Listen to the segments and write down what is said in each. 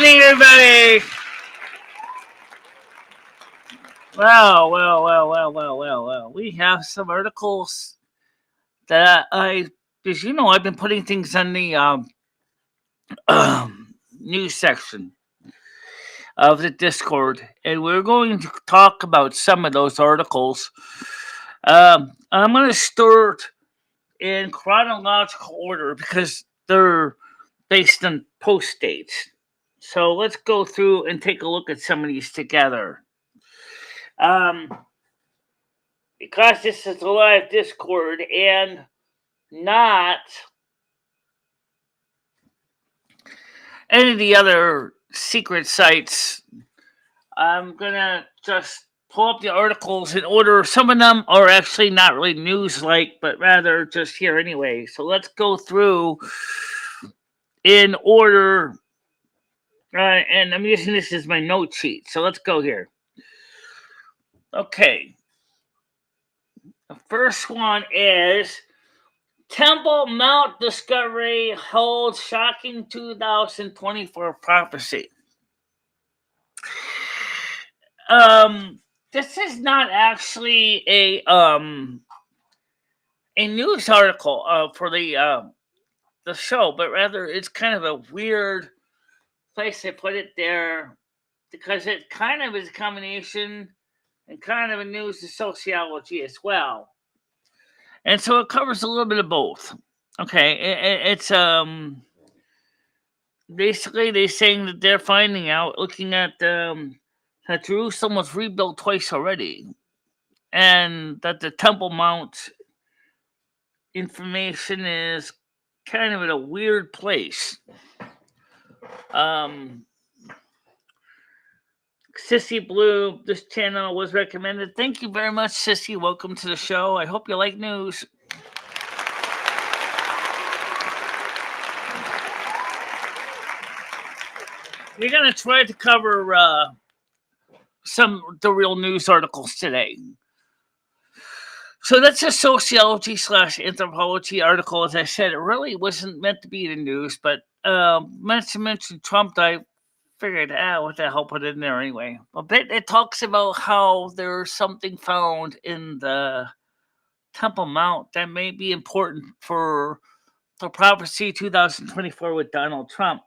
evening, everybody. Well. We have some articles that because I've been putting things on the news section of the Discord, and we're going to talk about some of those articles. I'm going to start in chronological order because they're based on post dates. So let's go through and take a look at some of these together. Because this is a live Discord and not any of the other secret sites, I'm gonna just pull up the articles in order. Some of them are actually not really news-like, but rather just here anyway. So let's go through in order, and I'm using this as my note sheet. So let's go here. Okay. The first one is Temple Mount discovery holds shocking 2024 prophecy. This is not actually a news article for the show, but rather it's kind of a weird place they put it there because it kind of is a combination and kind of a news to sociology as well. And so it covers a little bit of both. Okay, it's basically they're saying that they're finding out, looking at that Jerusalem was rebuilt twice already, and that the Temple Mount information is kind of in a weird place. Sissy Blue, this channel was recommended. Thank you very much, Sissy. Welcome to the show. I hope you like news. We're going to try to cover the real news articles today. So that's a sociology / anthropology article. As I said, it really wasn't meant to be the news, but meant to mention Trump. I figured, what the hell, put it in there anyway. But it talks about how there's something found in the Temple Mount that may be important for the prophecy 2024 with Donald Trump.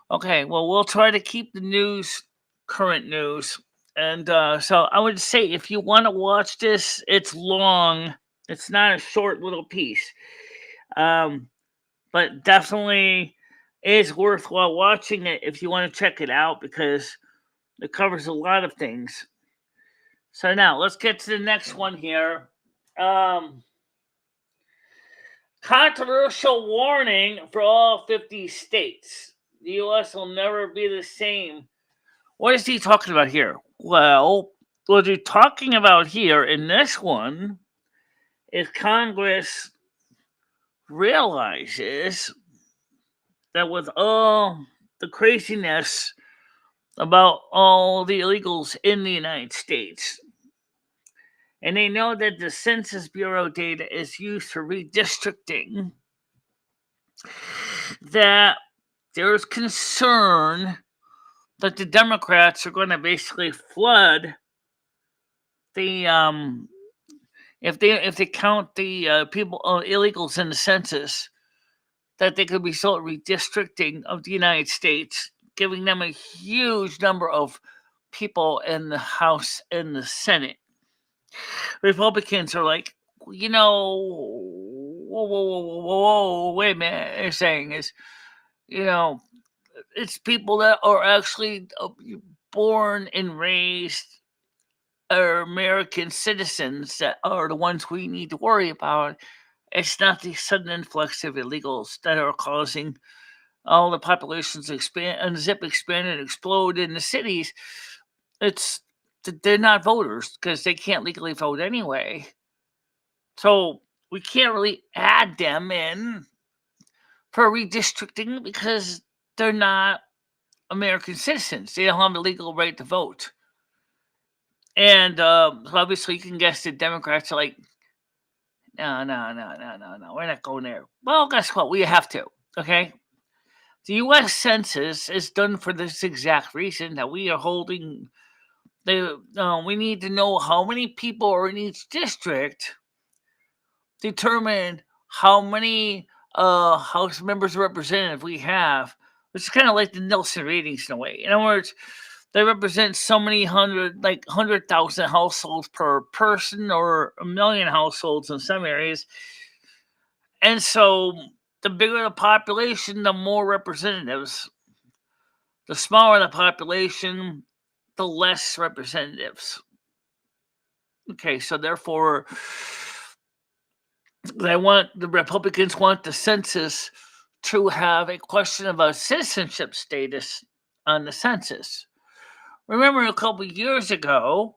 Okay, well, we'll try to keep the news current news. And so I would say if you want to watch this, it's long. It's not a short little piece. But definitely is worthwhile watching it if you want to check it out because it covers a lot of things. So now let's get to the next one here. Controversial warning for all 50 states. The U.S. will never be the same. What is he talking about here? Well, what they're talking about here in this one is Congress realizes that with all the craziness about all the illegals in the United States, and they know that the Census Bureau data is used for redistricting, that there's concern that the Democrats are going to basically flood the if they count the people illegals in the census, that they could result in redistricting of the United States, giving them a huge number of people in the House and the Senate. Republicans are like, whoa, wait a minute. They're saying is, it's people that are actually born and raised are American citizens that are the ones we need to worry about. It's not the sudden influx of illegals that are causing all the populations to expand and explode in the cities. It's they're not voters because they can't legally vote anyway. So we can't really add them in for redistricting because they're not American citizens. They don't have the legal right to vote. And obviously you can guess the Democrats are like, no, we're not going there. Well, guess what? We have to, okay? The U.S. Census is done for this exact reason that we are holding. We need to know how many people are in each district, determine how many House members of Representative we have, which is kind of like the Nielsen ratings in a way. In other words, they represent so many 100,000 households per person, or 1,000,000 households in some areas. And so the bigger the population, the more representatives. The smaller the population, the less representatives. Okay, so therefore, the Republicans want the census to have a question about citizenship status on the census. Remember a couple of years ago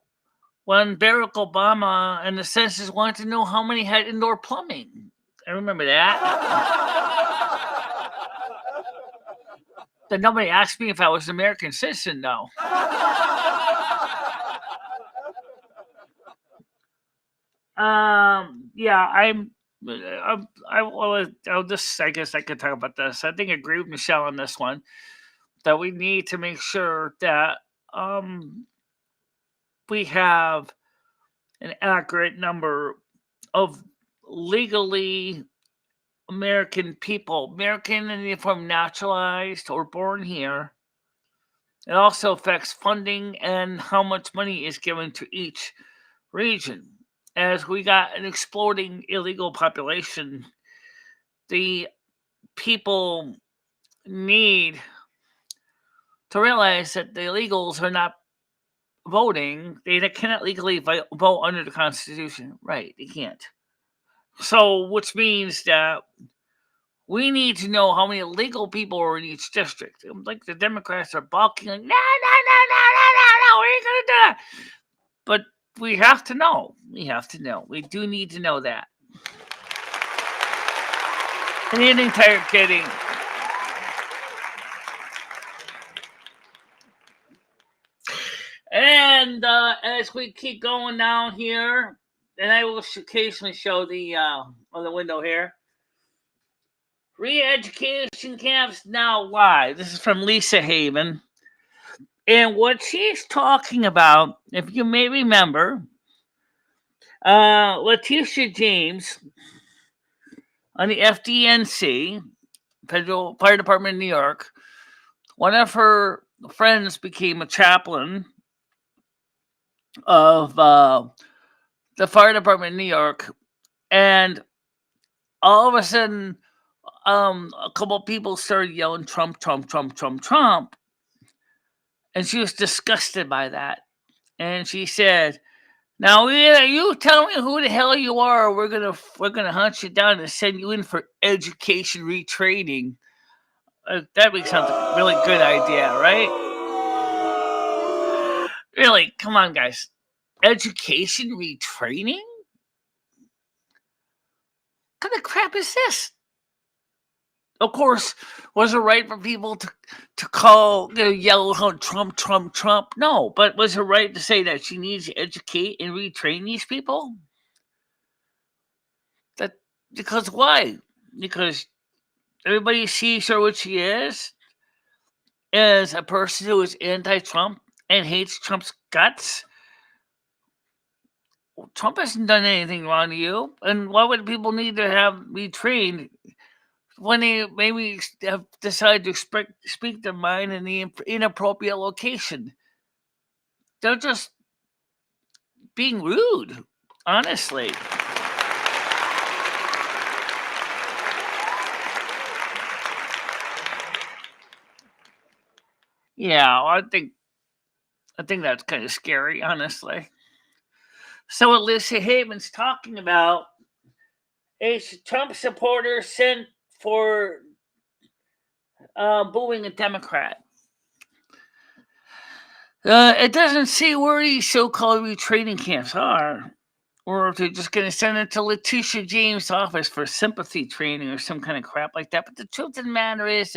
when Barack Obama and the census wanted to know how many had indoor plumbing. I remember that. Then nobody asked me if I was an American citizen, though. Yeah, I'll just, I guess I could talk about this. I think I agree with Michelle on this one, that we need to make sure that we have an accurate number of legally American people, American in the form naturalized or born here. It also affects funding and how much money is given to each region. As we got an exploding illegal population, the people need to realize that the illegals are not voting. They cannot legally vote under the Constitution. Right, they can't. So, which means that we need to know how many legal people are in each district. Like the Democrats are balking, like, no, we ain't gonna do that. But we have to know. We have to know. We do need to know that. And the entire kidding. And as we keep going down here, and I will occasionally show the on the window here. Re-education camps now live. This is from Lisa Haven. And what she's talking about, if you may remember, Letitia James on the FDNC, Federal Fire Department in New York, one of her friends became a chaplain of the fire department in New York, and all of a sudden, a couple of people started yelling Trump, Trump, Trump, Trump, Trump, and she was disgusted by that. And she said, "Now you tell me who the hell you are, or we're gonna hunt you down and send you in for education retraining." That makes sounds like a really good idea, right? Really, come on, guys. Education retraining? What kind of crap is this? Of course, was it right for people to call, yell out Trump, Trump, Trump? No, but was it right to say that she needs to educate and retrain these people? That because why? Because everybody sees her what she is as a person who is anti-Trump and hates Trump's guts. Trump hasn't done anything wrong to you, and why would people need to have retrained when they maybe have decided to speak their mind in the inappropriate location? They're just being rude, honestly. Yeah, I think that's kind of scary, honestly. So what Lisa Haven's talking about is Trump supporters sent for booing a Democrat. It doesn't say where these so-called retraining camps are, or if they're just going to send it to Letitia James' office for sympathy training or some kind of crap like that. But the truth of the matter is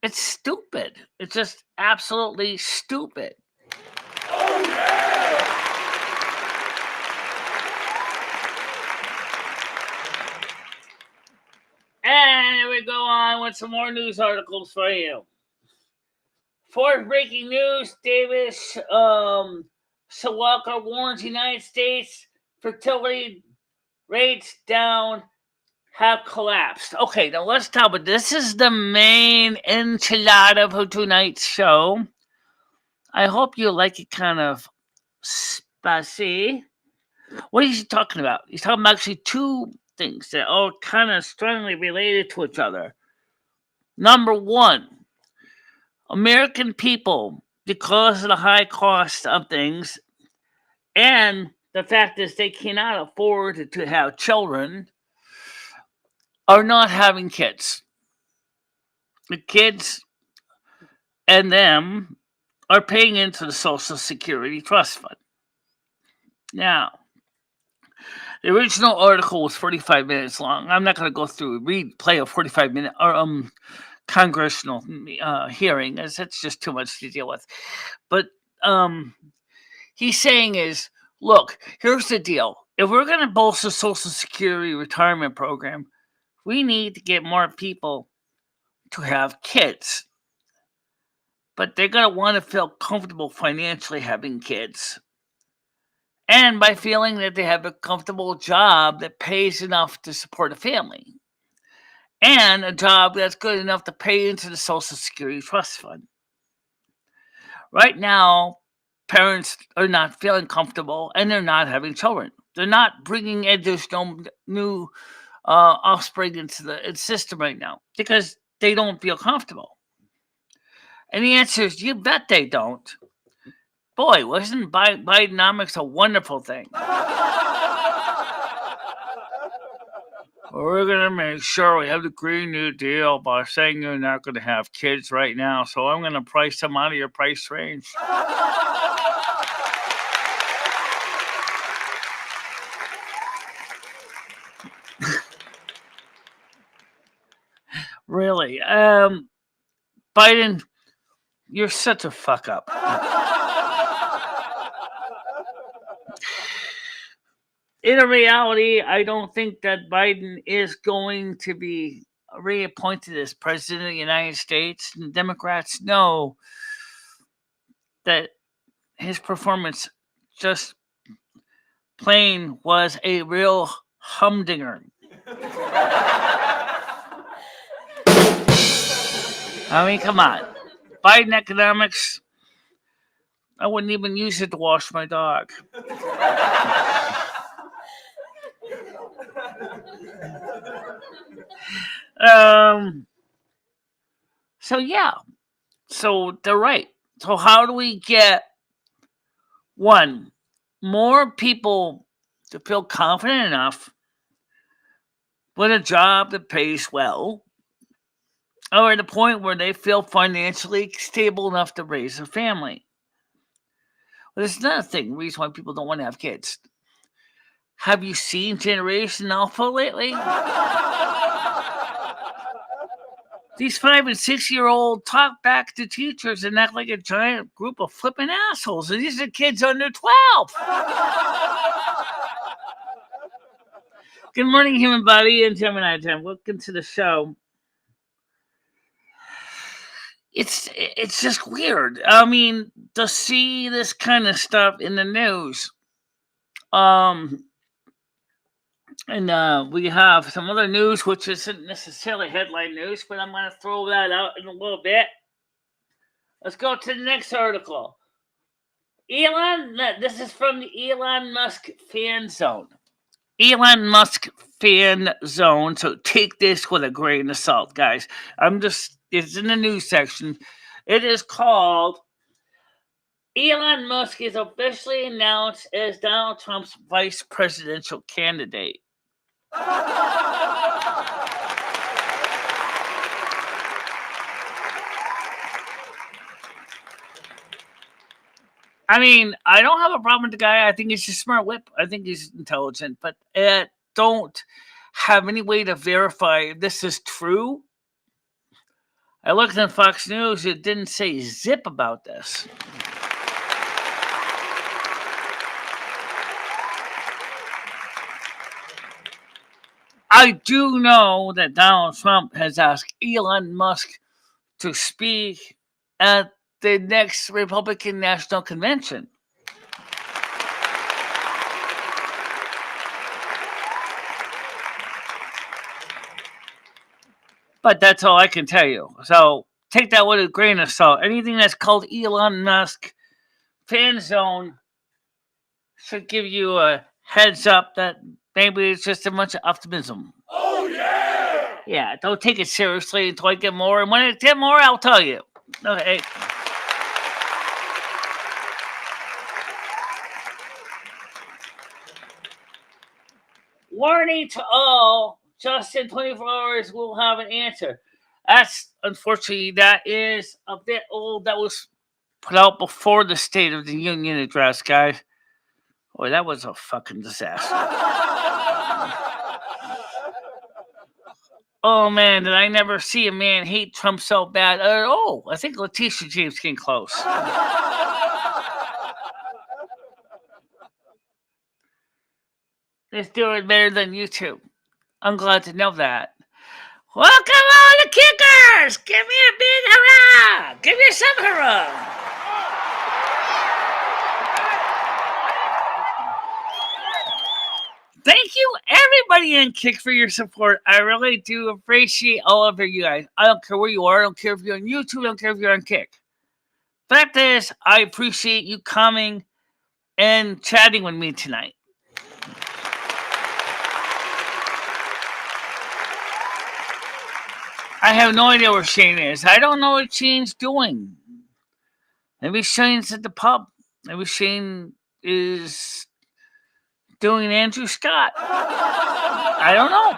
it's stupid. It's just absolutely stupid. And to go on with some more news articles for you. Fourth breaking news, Davis Sawalka warns United States fertility rates down have collapsed. Okay, now let's talk about this. Is the main enchilada for tonight's show. I hope you like it kind of spicy. What is he talking about? He's talking about actually two things that are kind of strongly related to each other. Number one, American people, because of the high cost of things and the fact is they cannot afford to have children, are not having kids. The kids and them are paying into the Social Security Trust Fund. Now, the original article was 45 minutes long. I'm not going to go through play a 45-minute congressional hearing, as it's just too much to deal with. But he's saying is, look, here's the deal. If we're going to bolster Social Security retirement program, we need to get more people to have kids. But they're going to want to feel comfortable financially having kids. And by feeling that they have a comfortable job that pays enough to support a family. And a job that's good enough to pay into the Social Security Trust Fund. Right now, parents are not feeling comfortable and they're not having children. They're not bringing additional new offspring into the system right now because they don't feel comfortable. And the answer is, you bet they don't. Boy, wasn't Bidenomics a wonderful thing? We're going to make sure we have the Green New Deal by saying you're not going to have kids right now, so I'm going to price them out of your price range. Really? Biden, you're such a fuck up. In reality, I don't think that Biden is going to be reappointed as president of the United States. And Democrats know that his performance just plain was a real humdinger. I mean, come on. Biden economics, I wouldn't even use it to wash my dog. So yeah. So they're right. So how do we get more people to feel confident enough with a job that pays well, or at a point where they feel financially stable enough to raise a family? Well, there's another reason why people don't want to have kids. Have you seen Generation Alpha lately? These 5 and 6-year-olds talk back to teachers and act like a giant group of flipping assholes. And these are kids under 12. Good morning, human body and Gemini time. Welcome to the show. It's just weird. I mean, to see this kind of stuff in the news. And we have some other news, which isn't necessarily headline news, but I'm going to throw that out in a little bit. Let's go to the next article. This is from the Elon Musk fan zone. Elon Musk fan zone. So take this with a grain of salt, guys. It's in the news section. It is called Elon Musk is officially announced as Donald Trump's vice presidential candidate. I mean, I don't have a problem with the guy. I think he's a smart whip. I think he's intelligent, but I don't have any way to verify if this is true. I looked on Fox News. It didn't say zip about this. I do know that Donald Trump has asked Elon Musk to speak at the next Republican National Convention. But that's all I can tell you. So take that with a grain of salt. Anything that's called Elon Musk fan zone should give you a heads up that maybe it's just a bunch of optimism. Oh, yeah! Yeah, don't take it seriously until I get more. And when I get more, I'll tell you. Okay. Warning to all, just in 24 hours we'll have an answer. Unfortunately, that is a bit old. That was put out before the State of the Union address, guys. Boy, that was a fucking disaster. Oh, man, did I never see a man hate Trump so bad? I think Letitia James came close. It's doing better than YouTube. I'm glad to know that. Welcome all the kickers! Give me a big hurrah! Give me some hurrah! Thank you, everybody in Kick, for your support. I really do appreciate all of you guys. I don't care where you are. I don't care if you're on YouTube. I don't care if you're on Kick. Fact is, I appreciate you coming and chatting with me tonight. I have no idea where Shane is. I don't know what Shane's doing. Maybe Shane's at the pub. Maybe Shane is doing Andrew Scott. I don't know.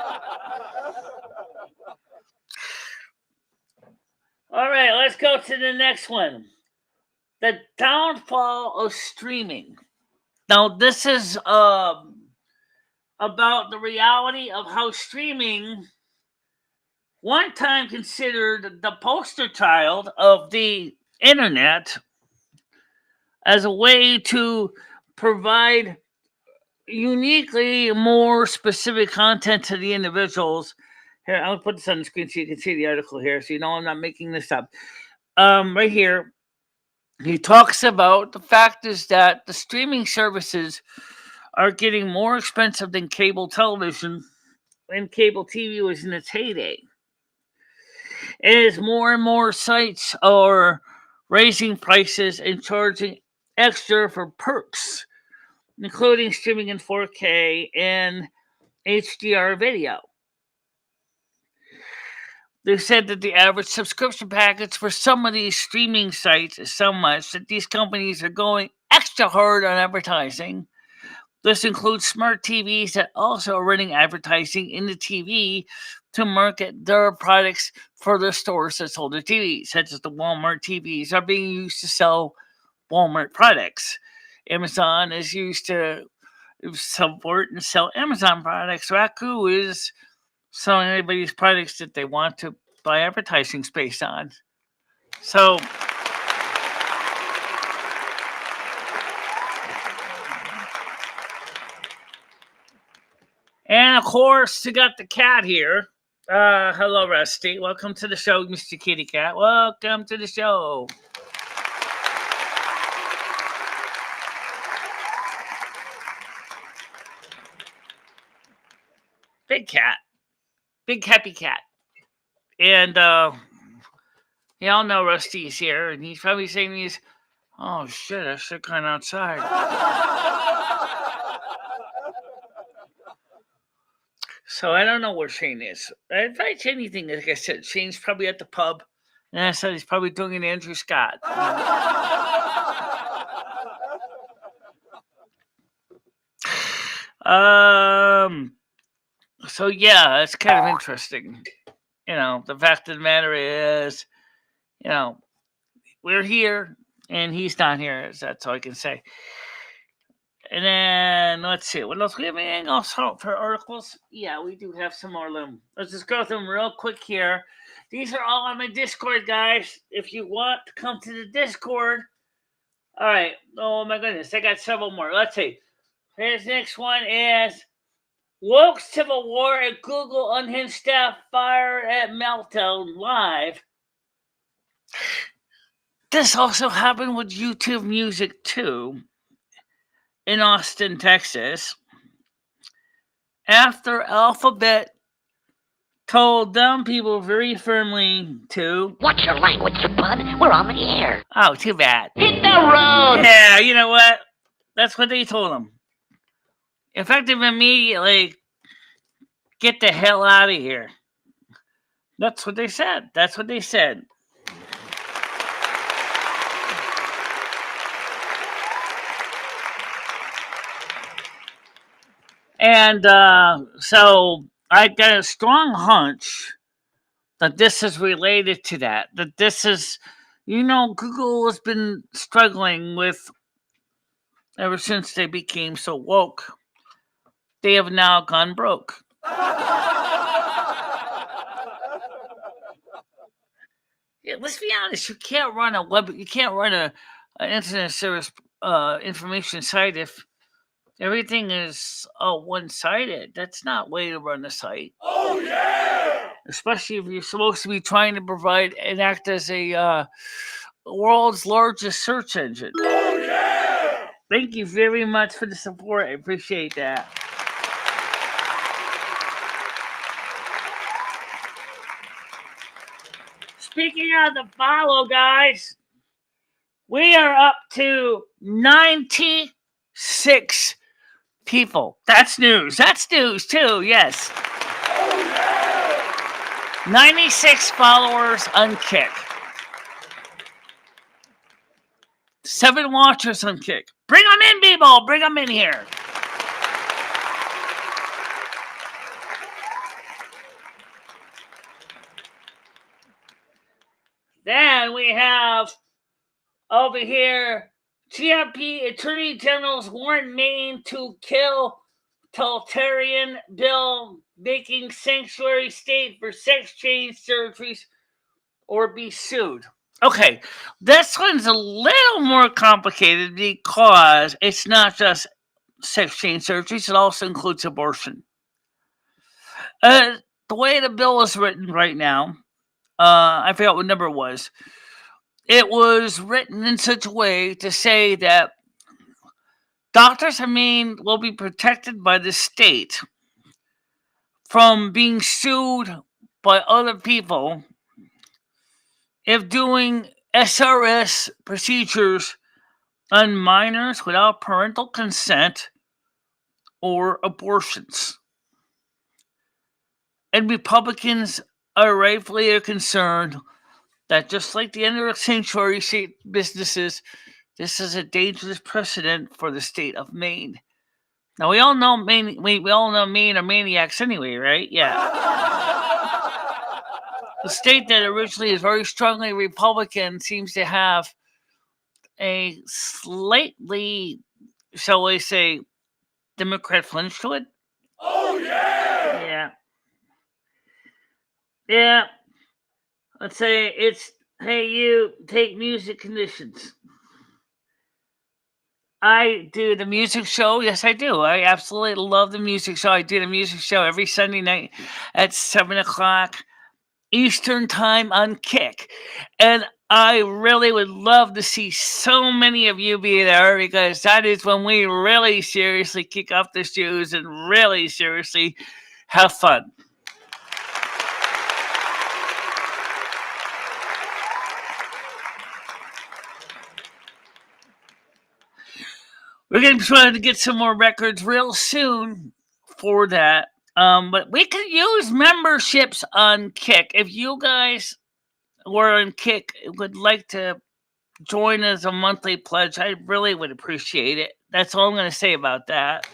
All right, let's go to the next one. The downfall of streaming. Now, this is about the reality of how streaming, one time considered the poster child of the internet, as a way to provide uniquely more specific content to the individuals. Here, I'll put this on the screen so you can see the article here, so you know I'm not making this up. Right here, he talks about the fact is that the streaming services are getting more expensive than cable television when cable TV was in its heyday. As more and more sites are raising prices and charging extra for perks, including streaming in 4K and HDR video. They said that the average subscription package for some of these streaming sites is so much that these companies are going extra hard on advertising. This includes smart TVs that also are running advertising in the TV to market their products for their stores that sold their TVs, such as the Walmart TVs are being used to sell Walmart products. Amazon is used to support and sell Amazon products. Raku is selling anybody's products that they want to buy advertising space on. So, and of course, you got the cat here. Hello, Rusty. Welcome to the show, Mr. Kitty Cat. Welcome to the show. Big cat. Big happy cat. And y'all know Rusty's here, and he's probably saying these, oh shit, I should gone outside. So I don't know where Shane is. If I say anything, like I said, Shane's probably at the pub, and I said he's probably doing an Andrew Scott. So yeah, it's kind of interesting. You know, the fact of the matter is, you know, we're here and he's not here. That's all I can say. And then let's see, what else? We have anything else for articles? Yeah, we do have some more of them. Let's just go through them real quick here. These are all on my Discord, guys. If you want to come to the Discord. All right. Oh my goodness, I got several more. Let's see. This next one is, Woke civil war at Google unhinged staff fire at meltdown live. This also happened with YouTube Music too, in Austin, Texas. After Alphabet told dumb people very firmly to watch your language, you bud. We're on the air. Oh, too bad. Hit the road. Yeah, you know what? That's what they told them. Effective immediately, get the hell out of here. That's what they said. That's what they said. And so I got a strong hunch that this is related to that. That this is, Google has been struggling with ever since they became so woke. They have now gone broke. Yeah, let's be honest. You can't run an internet service information site if everything is one-sided. That's not way to run a site. Oh yeah! Especially if you're supposed to be trying to provide and act as a world's largest search engine. Oh yeah! Thank you very much for the support. I appreciate that. Speaking of the follow, guys, we are up to 96 people. That's news. That's news, too, yes. Oh yeah! 96 followers on Kick. 7 watchers on Kick. Bring them in, people. Bring them in here. Then we have over here GOP Attorney General's warrant Maine to kill totalitarian bill making sanctuary state for sex change surgeries or be sued. Okay, this one's a little more complicated because it's not just sex change surgeries, it also includes abortion. The way the bill is written right now, I forgot what number it was. It was written in such a way to say that doctors in Maine will be protected by the state from being sued by other people if doing SRS procedures on minors without parental consent or abortions. And Republicans are rightfully concerned that just like the other sanctuary state businesses, this is a dangerous precedent for the state of Maine. Now we all know Maine. We all know Maine are maniacs anyway, right? Yeah. The state that originally is very strongly Republican seems to have a slightly, shall we say, Democrat flinch to it. Oh yeah! Yeah. Yeah. Let's say it's, hey, you take music conditions. I do the music show. Yes, I do. I absolutely love the music show. I do the music show every Sunday night at 7 o'clock Eastern Time on Kick. And I really would love to see so many of you be there because that is when we really seriously kick off the shoes and really seriously have fun. We're going to be trying to get some more records real soon for that. But we could use memberships on Kick. If you guys were on Kick would like to join as a monthly pledge, I really would appreciate it. That's all I'm going to say about that.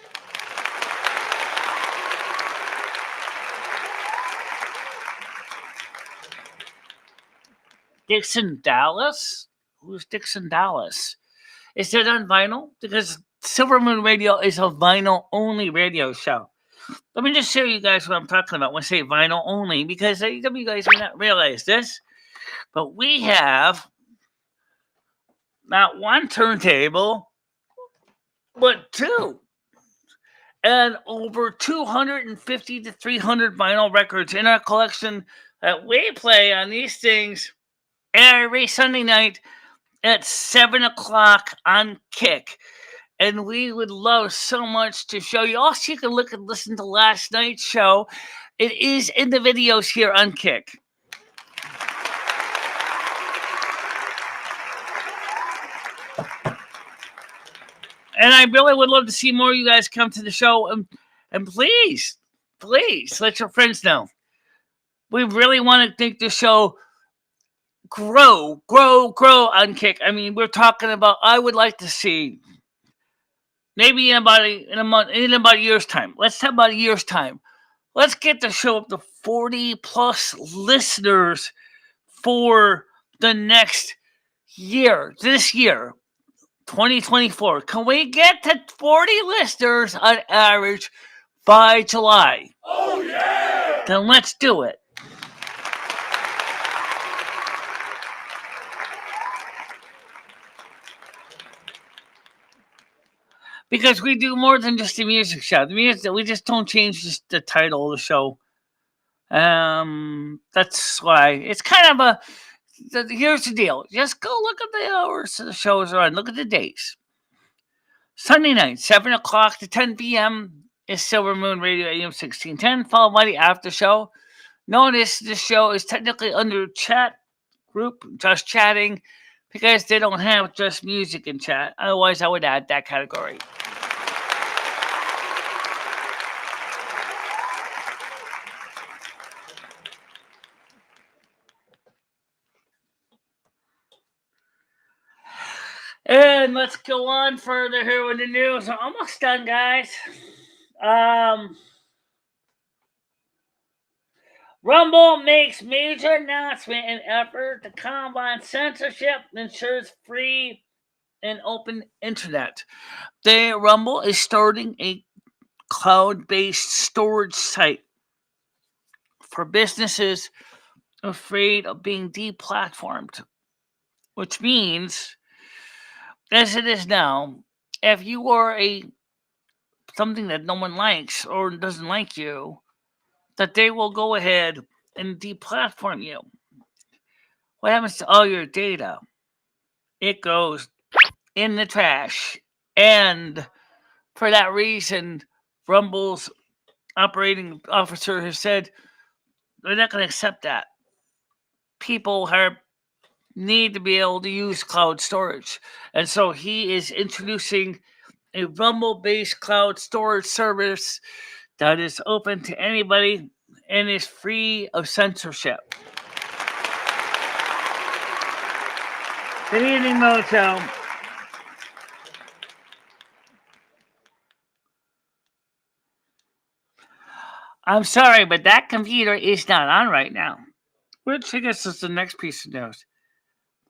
Dixon Dallas? Who's Dixon Dallas? Is it on vinyl? Because Silver Moon Radio is a vinyl-only radio show. Let me just show you guys what I'm talking about when I say vinyl only, because some of you guys may not realize this, but we have not one turntable, but 2. and over 250 to 300 vinyl records in our collection that we play on these things every Sunday night at 7 o'clock on Kick. And we would love so much to show you. Also, you can look and listen to last night's show. It is in the videos here on Kick. And I really would love to see more of you guys come to the show. And please let your friends know. We really want to make the show grow on Kick. I mean, we're talking about, I would like to see maybe in about a year's time. Let's talk about a year's time. Let's get the show up to 40 plus listeners for the next year. This year, 2024. Can we get to 40 listeners on average by July? Oh yeah! Then let's do it. Because we do more than just a music show. The music, we just don't change just the title of the show. That's why it's kind of here's the deal. Just go look at the hours the shows are on. Look at the days. Sunday night, 7 o'clock to 10 p.m. is Silver Moon Radio AM 1610, followed by the after show. Notice this show is technically under chat group, just chatting, because they don't have just music in chat. Otherwise, I would add that category. And let's go on further here with the news. I'm almost done, guys. Rumble makes major announcement in effort to combat censorship and ensures free and open internet. Rumble is starting a cloud-based storage site for businesses afraid of being deplatformed, which means, as it is now, if you are something that no one likes or doesn't like you, that they will go ahead and deplatform you. What happens to all your data? It goes in the trash. And for that reason, Rumble's operating officer has said they're not going to accept that. People need to be able to use cloud storage. And so he is introducing a Rumble-based cloud storage service that is open to anybody and is free of censorship. Good evening, Moto. I'm sorry, but that computer is not on right now. Which I guess is the next piece of news.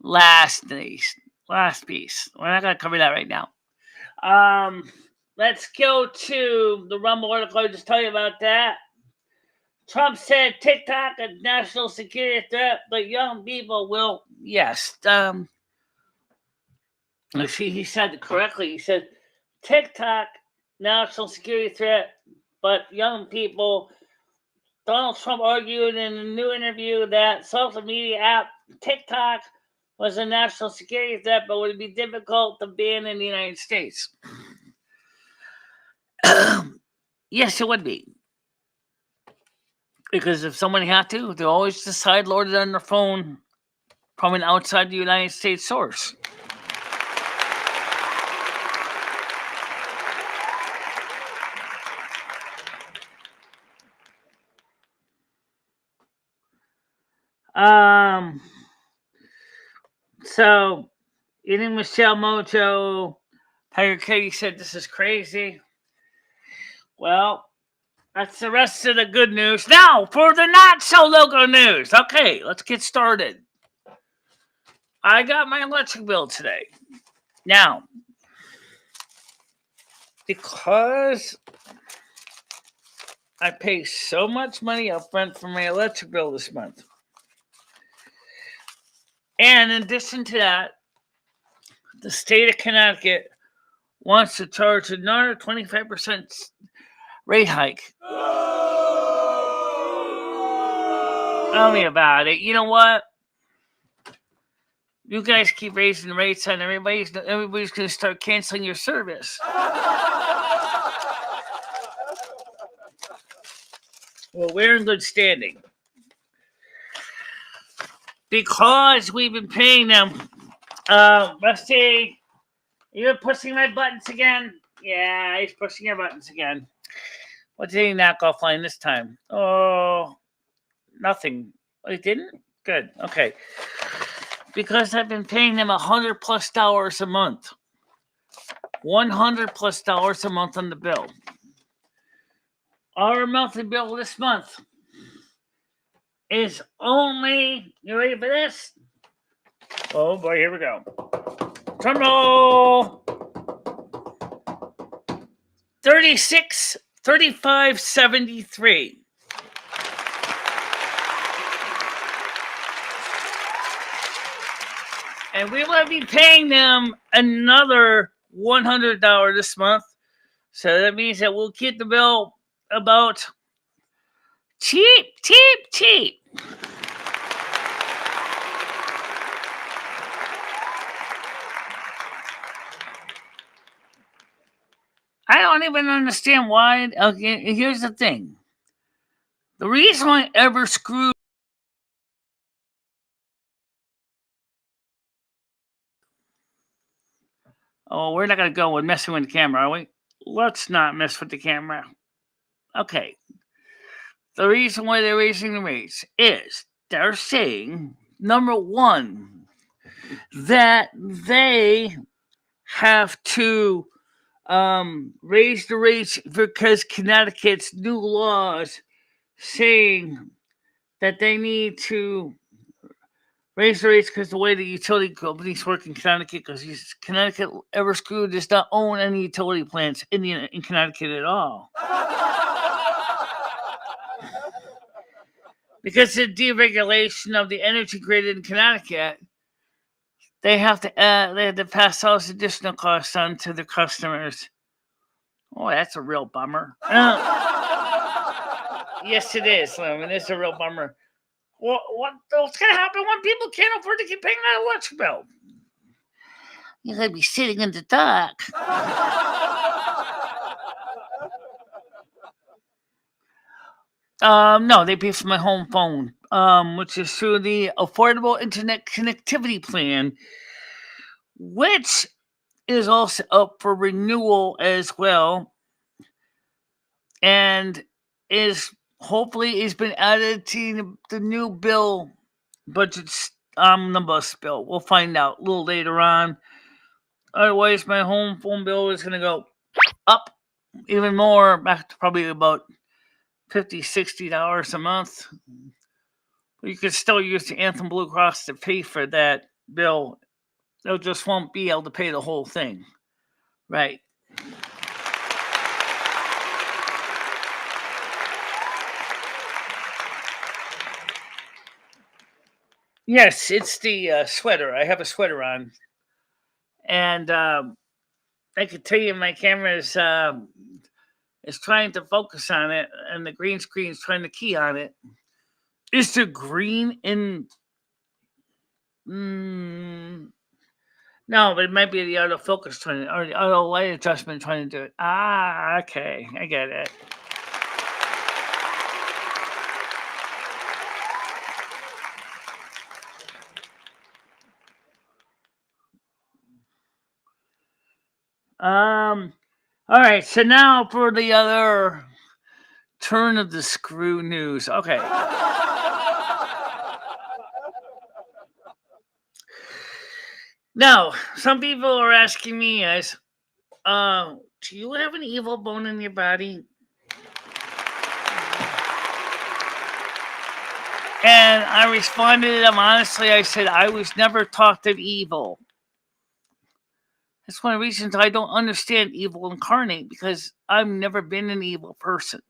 Last piece. We're not going to cover that right now. Let's go to the Rumble article. I'll just tell you about that. Trump said TikTok a national security threat, but young people will. Yes. He said it correctly. He said TikTok national security threat, but young people. Donald Trump argued in a new interview that social media app TikTok was a national security threat, but would be difficult to ban in the United States. Yes, it would be. Because if somebody had to, they'll always just sideload it on their phone from an outside the United States source. So, eating Michelle Mojo, Tiger Katie said this is crazy. Well, that's the rest of the good news. Now, for the not-so-local news. Okay, let's get started. I got my electric bill today. Now, because I pay so much money up front for my electric bill this month, and in addition to that, the state of Connecticut wants to charge another 25% rate hike. Tell me about it. You know what? You guys keep raising the rates on everybody's going to start canceling your service. Well, we're in good standing. Because we've been paying them. Rusty, you're pushing my buttons again? Yeah, he's pushing your buttons again. What did he knock offline this time? Oh, nothing. Oh, he didn't? Good. Okay. Because I've been paying them $100+ a month. $100+ a month on the bill. Our monthly bill this month is only, you ready for this? Oh boy, here we go. Drum roll. $35.73. And we will be paying them another $100 this month. So that means that we'll keep the bill about cheap. I don't even understand why. Okay, here's the thing. The reason I ever screwed. Oh, we're not going to go with messing with the camera, are we? Let's not mess with the camera. Okay. The reason why they're raising the rates is they're saying, number one, that they have to raise the rates because Connecticut's new laws saying that they need to raise the rates because the way the utility companies work in Connecticut, because Connecticut Everscrew does not own any utility plants in Connecticut at all. Because of the deregulation of the energy grid in Connecticut, they have to pass all those additional costs on to the customers. Oh, that's a real bummer. Yes, it is. I mean, it's a real bummer. What's going to happen when people can't afford to keep paying that electric bill? You're going to be sitting in the dark. No, they pay for my home phone, which is through the Affordable Internet Connectivity Plan, which is also up for renewal as well, and is hopefully has been added to the new bill budget omnibus bill. We'll find out a little later on. Otherwise, my home phone bill is going to go up even more, back to probably about $50, $60 a month. But you could still use the Anthem Blue Cross to pay for that bill. They just won't be able to pay the whole thing. Right. Yes, it's the sweater. I have a sweater on. And I can tell you my camera is trying to focus on it, and the green screen is trying to key on it. Is the green in... No, but it might be the autofocus or the auto light adjustment trying to do it. Ah, okay. I get it. All right, so now for the other turn of the screw news. Okay. Now, some people are asking me as, do you have an evil bone in your body? And I responded to them honestly. I said, I was never taught of evil. That's one of the reasons I don't understand evil incarnate, because I've never been an evil person.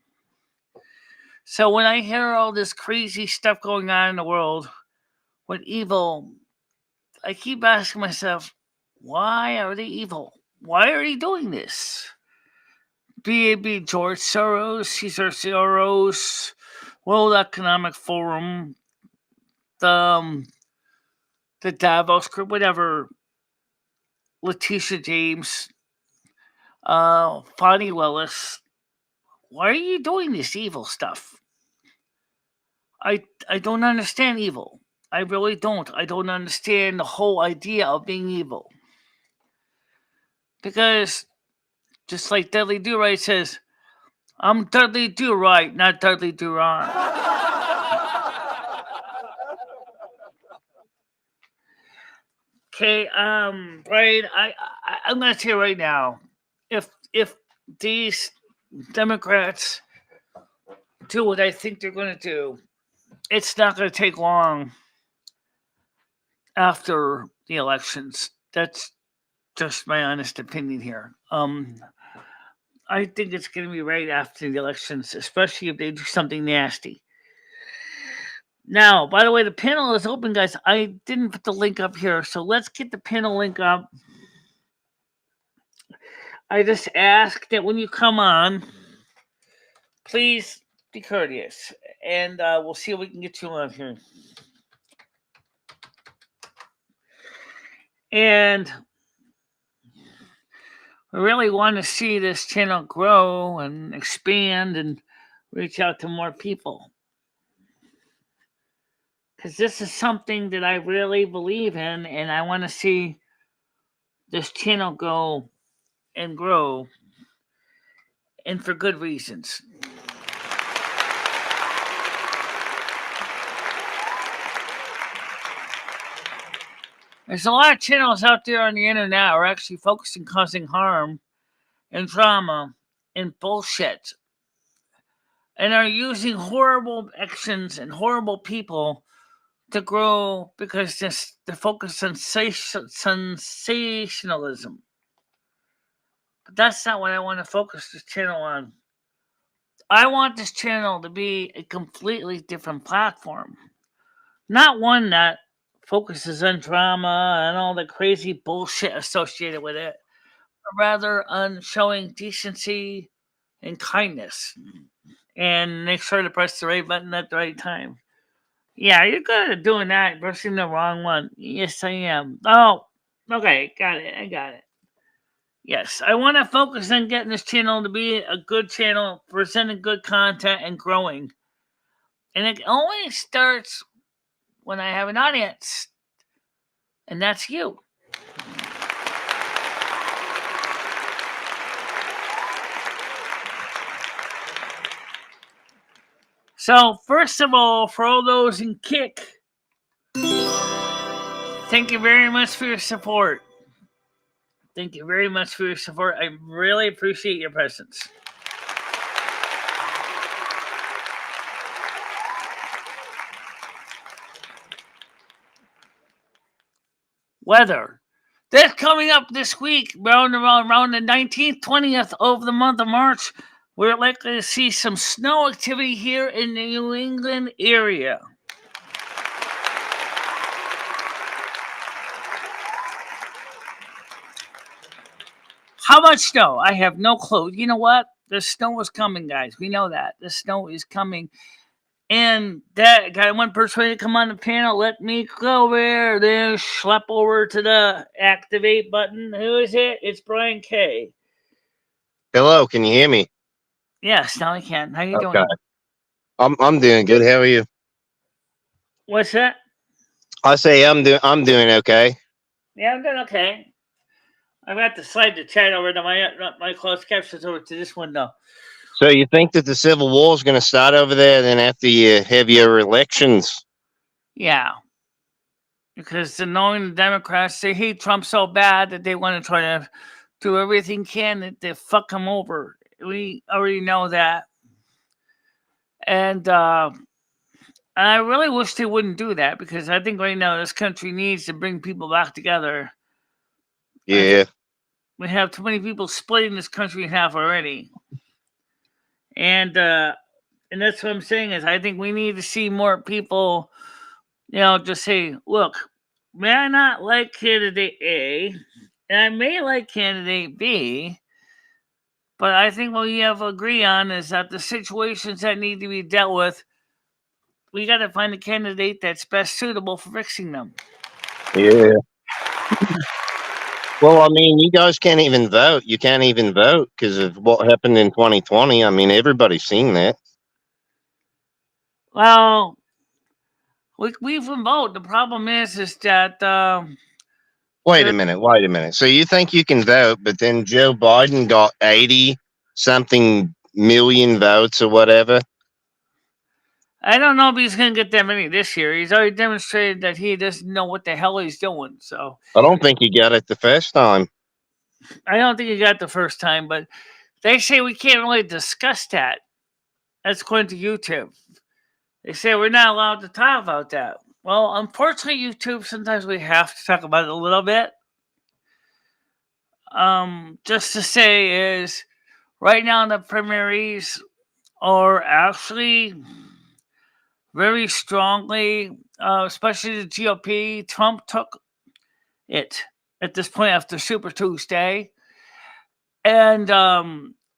So when I hear all this crazy stuff going on in the world with evil, I keep asking myself, why are they evil? Why are they doing this? BAB George Soros, Cesar Soros, World Economic Forum, the Davos Group, whatever, Letitia James, Fonnie Willis. Why are you doing this evil stuff? I don't understand evil. I really don't. I don't understand the whole idea of being evil. Because, just like Dudley Do Right says, I'm Dudley Do Right, not Dudley Do Wrong. Okay, Brian, I'm gonna tell you right now, if these Democrats do what I think they're gonna do, it's not gonna take long after the elections. That's just my honest opinion here. I think it's gonna be right after the elections, especially if they do something nasty. Now, by the way, the panel is open, guys. I didn't put the link up here, so let's get the panel link up. I just ask that when you come on, please be courteous, and we'll see if we can get you on here. And we really want to see this channel grow and expand and reach out to more people. Because this is something that I really believe in, and I want to see this channel go and grow, and for good reasons. There's a lot of channels out there on the internet that are actually focused on causing harm and trauma and bullshit, and are using horrible actions and horrible people to grow because they're focused on sensationalism. But that's not what I want to focus this channel on. I want this channel to be a completely different platform. Not one that focuses on drama and all the crazy bullshit associated with it, but rather on showing decency and kindness. And make sure to press the right button at the right time. Yeah, you're good at doing that. You're pressing the wrong one. Yes, I am. Oh, okay. Got it. I got it. Yes, I want to focus on getting this channel to be a good channel, presenting good content, and growing. And it only starts when I have an audience. And that's you. So, first of all, for all those in Kick, thank you very much for your support. Thank you very much for your support. I really appreciate your presence. Weather. That's coming up this week, around the 19th, 20th of the month of March. We're likely to see some snow activity here in the New England area. How much snow? I have no clue. You know what? The snow is coming, guys. We know that. The snow is coming. And that got one person ready to come on the panel. Let me go over there, schlep over to the activate button. Who is it? It's Brian K. Hello, can you hear me? Yes, now I can. How you doing? I'm doing good. How are you? What's that? I say I'm doing okay. Yeah, I'm doing okay. I'm going to have to slide the chat over to my closed captions over to this window. So you think that the Civil War is going to start over there then after you have your elections? Yeah. Because knowing the Democrats, they hate Trump so bad that they want to try to do everything can to fuck him over. We already know that. And I really wish they wouldn't do that, because I think right now this country needs to bring people back together. Yeah. We have too many people splitting this country in half already. And that's what I'm saying is I think we need to see more people, just say, look, may I not like candidate A, and I may like candidate B, But I think what we have to agree on is that the situations that need to be dealt with, we got to find a candidate that's best suitable for fixing them. Yeah. Well, I mean, you guys can't even vote. You can't even vote because of what happened in 2020. I mean, everybody's seen that. Well, we can vote. The problem is that Wait a minute. Wait a minute. So you think you can vote, but then Joe Biden got 80 something million votes or whatever? I don't know if he's going to get that many this year. He's already demonstrated that he doesn't know what the hell he's doing. So I don't think he got it the first time. I don't think he got it the first time, but they say we can't really discuss that. That's according to YouTube. They say we're not allowed to talk about that. Well, unfortunately, YouTube, sometimes we have to talk about it a little bit. Just to say is, right now the primaries are actually very strongly, especially the GOP. Trump took it at this point after Super Tuesday. And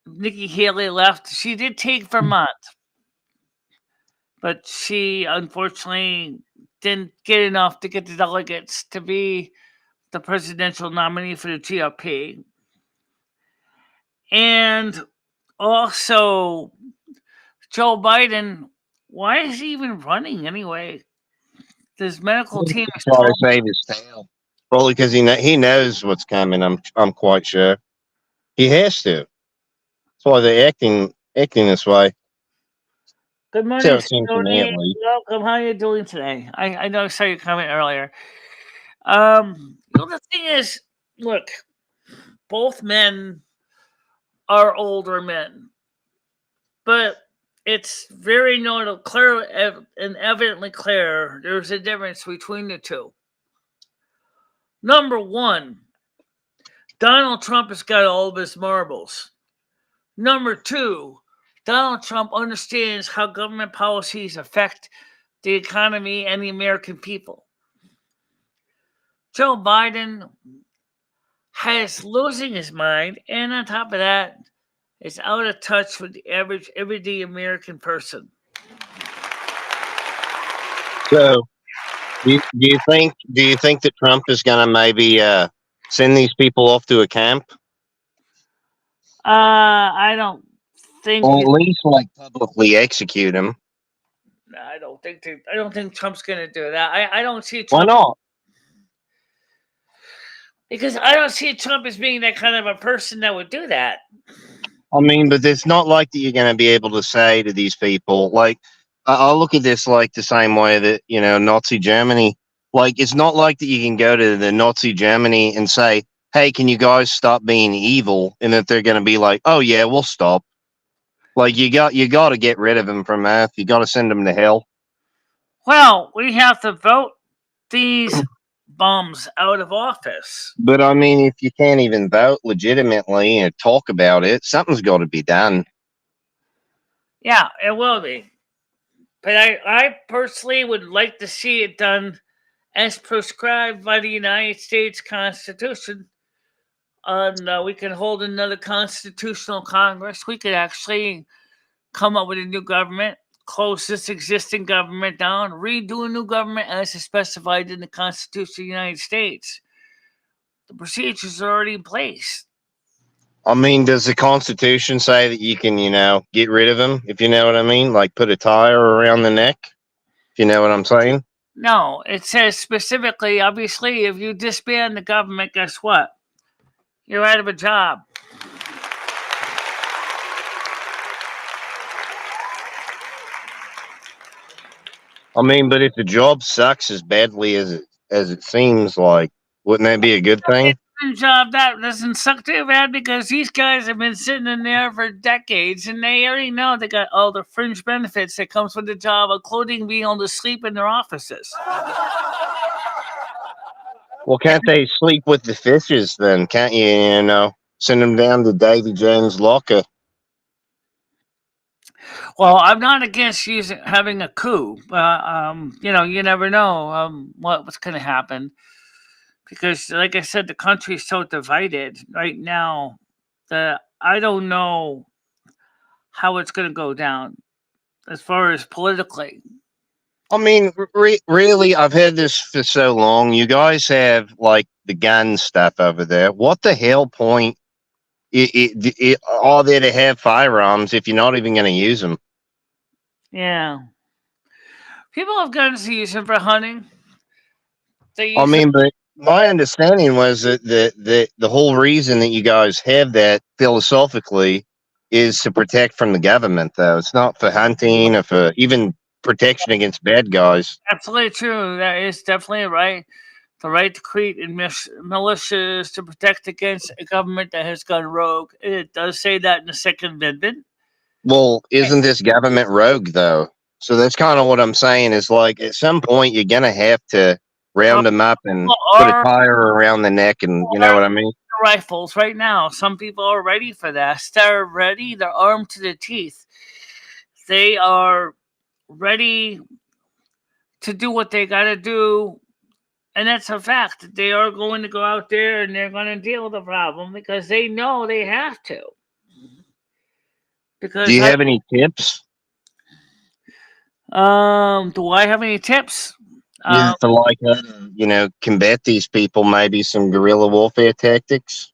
Nikki Haley left. She did take Vermont, but she unfortunately didn't get enough to get the delegates to be the presidential nominee for the GOP. And also, Joe Biden, why is he even running anyway? His medical team is Try to save his tail. Probably because he knows what's coming. I'm quite sure. He has to. That's why they're acting this way. Good So morning, it seems to me, at Stoney. least. Welcome. How are you doing today? I know I saw your comment earlier. The thing is, look, both men are older men, but it's very clear and evidently clear there's a difference between the two. Number one, Donald Trump has got all of his marbles. Number two, Donald Trump understands how government policies affect the economy and the American people. Joe Biden has losing his mind, and on top of that, is out of touch with the average everyday American person. So, do you think that Trump is going to maybe send these people off to a camp, I don't think. or at least like publicly execute him? I don't think Trump's going to do that. I don't see Why Trump not? because I don't see Trump as being that kind of a person that would do that. I mean, but it's not like that you're going to be able to say to these people, like, I look at this like the same way that, Nazi Germany, like, it's not like that you can go to the Nazi Germany and say, hey, can you guys stop being evil? And that they're going to be like, oh, yeah, we'll stop. Like, you got to get rid of them from Earth. You got to send them to hell. Well, we have to vote these bums out of office. But I mean, if you can't even vote legitimately and talk about it, something's got to be done. Yeah, it will be. But I personally would like to see it done as prescribed by the United States Constitution. We can hold another constitutional Congress. We could actually come up with a new government, close this existing government down, redo a new government as is specified in the Constitution of the United States. The procedures are already in place. I mean, does the Constitution say that you can, get rid of them, if you know what I mean? Like put a tire around the neck, if you know what I'm saying? No, it says specifically, obviously, if you disband the government, guess what? You're out of a job. I mean, but if the job sucks as badly as it seems like, wouldn't that be a good thing? Job that doesn't suck too bad because these guys have been sitting in there for decades and they already know they got all the fringe benefits that comes with the job, including being able to sleep in their offices. Well, can't they sleep with the fishes then? Can't you, send them down to Davy Jones' locker? Well, I'm not against having a coup, but you never know what's going to happen because, like I said, the country is so divided right now. The I don't know how it's going to go down as far as politically. I mean, really, I've had this for so long. You guys have like the gun stuff over there. What the hell point are there to have firearms if you're not even going to use them? Yeah. People have guns to use them for hunting. They I use mean, but my understanding was that the whole reason that you guys have that philosophically is to protect from the government, though. It's not for hunting or for even protection against bad guys. absolutely true. That is definitely right. The right to create militias to protect against a government that has gone rogue. It does say that in the Second Amendment. Well, isn't this government rogue, though? So that's kind of what I'm saying is like at some point you're going to have to round them up and People put a are tire around the neck, and you know what I mean? rifles right now. Some people are ready for that. They're ready. They're armed to the teeth. They are ready to do what they got to do. And that's a fact. They are going to go out there and they're going to deal with the problem because they know they have to. Because Do you have any tips? do I have any tips? To like combat these people, maybe some guerrilla warfare tactics.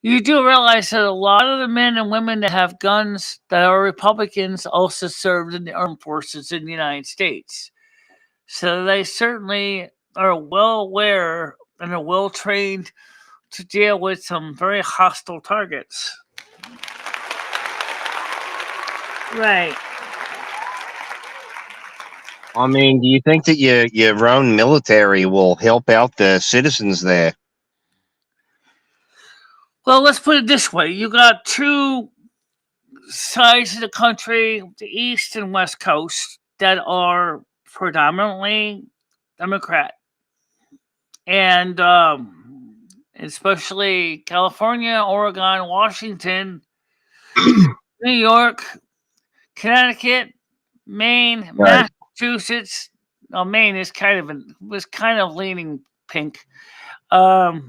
You do realize that a lot of the men and women that have guns that are Republicans also served in the armed forces in the United States. So they certainly are well aware and are well trained to deal with some very hostile targets. Right. I mean, do you think that your own military will help out the citizens there? Well, let's put it this way. You got two sides of the country, the East and West Coast, that are predominantly Democrat. And especially California, Oregon, Washington, New York, Connecticut, Maine, Right. Massachusetts. Well, Maine is was kind of leaning pink. For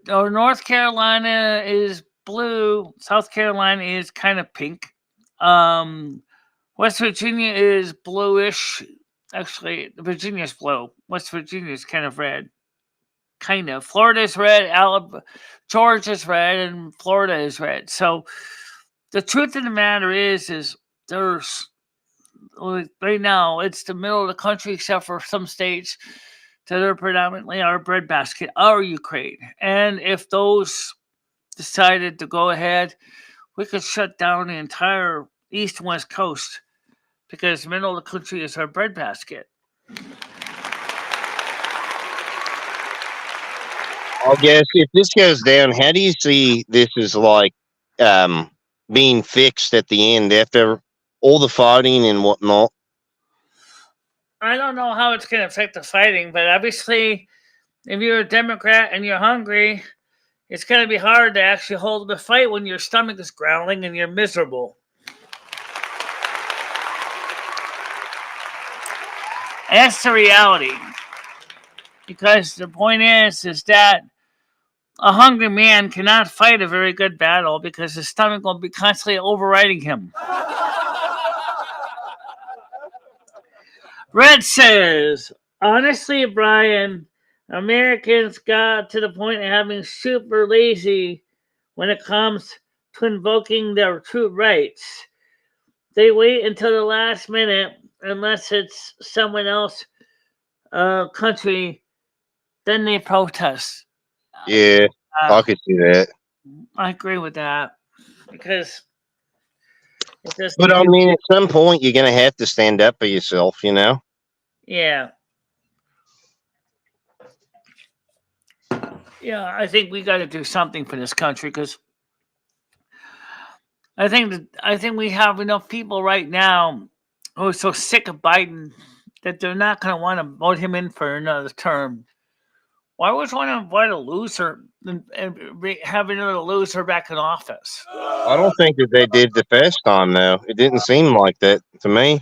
North Carolina is blue. South Carolina is kind of pink. West Virginia is bluish. Actually, Virginia's blue. West Virginia is kind of red. Kind of. Florida's red. Georgia's red, and Florida is red. So the truth of the matter is there's right now it's the middle of the country, except for some states that are predominantly our breadbasket, our Ukraine. And if those decided to go ahead, we could shut down the entire East and West Coast because the middle of the country is our breadbasket. I guess if this goes down, how do you see this as like being fixed at the end after all the fighting and whatnot? I don't know how it's going to affect the fighting, but obviously, if you're a Democrat and you're hungry, it's going to be hard to actually hold the fight when your stomach is growling and you're miserable. That's the reality. Because the point is that a hungry man cannot fight a very good battle because his stomach will be constantly overriding him. Red says, honestly, Brian, Americans got to the point of having super lazy when it comes to invoking their true rights. They wait until the last minute, unless it's someone else country, then they protest. Yeah, I could see that. I agree with that because it does. But I mean, at some point, you're going to have to stand up for yourself, you know? Yeah. Yeah, I think we got to do something for this country because I think we have enough people right now who are so sick of Biden that they're not going to want to vote him in for another term. Why would you want to invite a loser and have another loser back in office? I don't think that they did the first time, though. It didn't seem like that to me.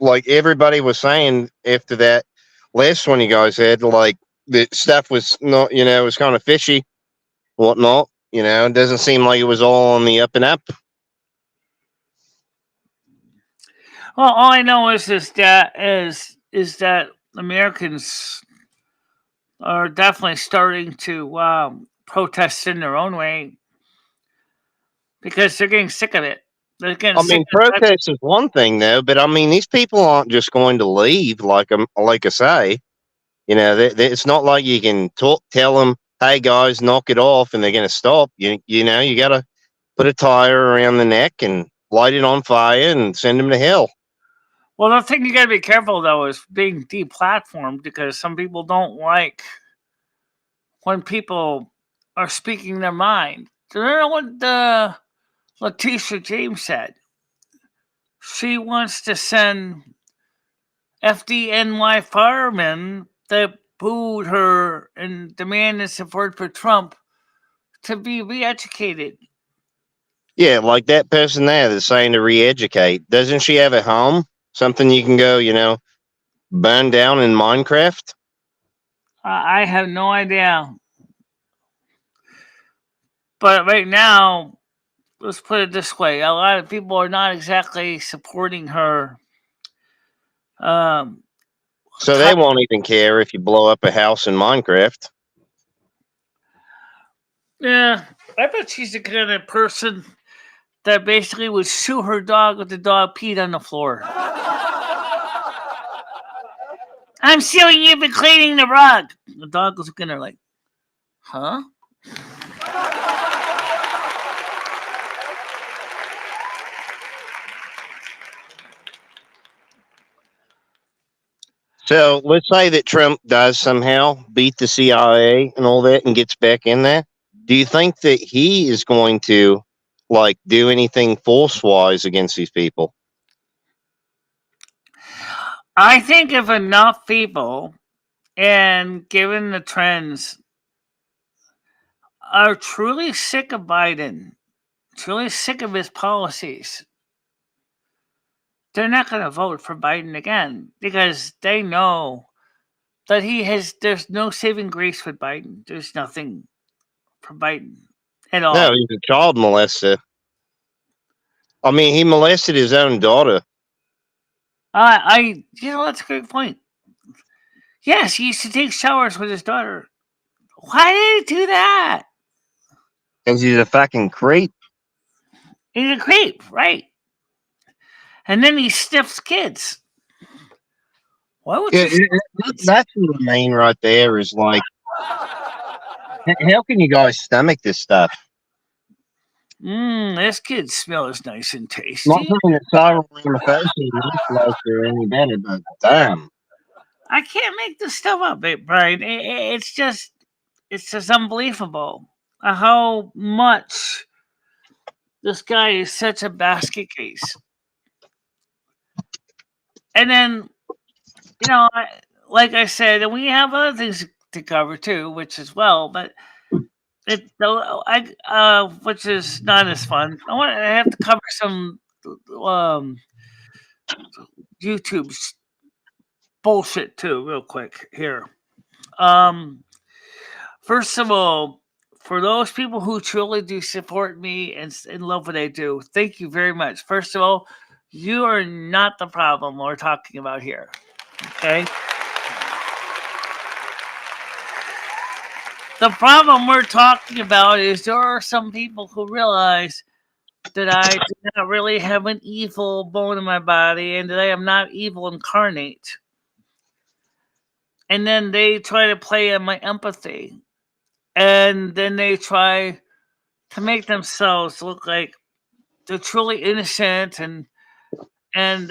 Like everybody was saying after that last one you guys had, like the stuff was not, it was kind of fishy, whatnot. You know, it doesn't seem like it was all on the up and up. Well, all I know is that Americans are definitely starting to protest in their own way because they're getting sick of it. They're getting I sick mean, of the fact. protest is one thing though, but I mean, these people aren't just going to leave. Like I say, you know, it's not like you can tell them, "Hey guys, knock it off," and they're going to stop. You know, you got to put a tire around the neck and light it on fire and send them to hell. Well, the thing you got to be careful though is being deplatformed because some people don't like when people are speaking their mind. Do you know what Letitia James said? She wants to send FDNY firemen that booed her and demanded support for Trump to be re-educated. Yeah, like that person there that's saying to re-educate. Doesn't she have a home? Something you can go, you know, burn down in Minecraft? I have no idea. But right now, let's put it this way: a lot of people are not exactly supporting her. Um, So they won't even care if you blow up a house in Minecraft. yeah, I bet she's the kind of person that basically would sue her dog if the dog peed on the floor. I'm suing you for cleaning the rug. The dog was looking at her like, huh? So let's say that Trump does somehow beat the CIA and all that and gets back in there. Do you think that he is going to like do anything force wise against these people? I think if enough people, and given the trends, are truly sick of Biden, truly sick of his policies, they're not going to vote for Biden again because they know that there's no saving grace with Biden. There's nothing for Biden at No, all. he's a child molester. I mean, he molested his own daughter. That's a great point. Yes, he used to take showers with his daughter. Why did he do that? Because he's a fucking creep. He's a creep, right? And then he sniffs kids. Why would Yeah, you? that's what I mean right there is like, how can you guys stomach this stuff? This kid smells nice and Not tasty. saying that Cyril Ramaphosa and Nicholas are any better, but damn. I can't make this stuff up, Brian. It's just unbelievable how much this guy is such a basket case. And then, like I said, and we have other things to cover too, which is but which is not as fun. I have to cover some um YouTube bullshit too, real quick here. Um, First of all, for those people who truly do support me and love what I do, thank you very much. First of all, you are not the problem we're talking about here. Okay? The problem we're talking about is there are some people who realize that I do not really have an evil bone in my body and that I am not evil incarnate. And then they try to play on my empathy. And then they try to make themselves look like they're truly innocent and and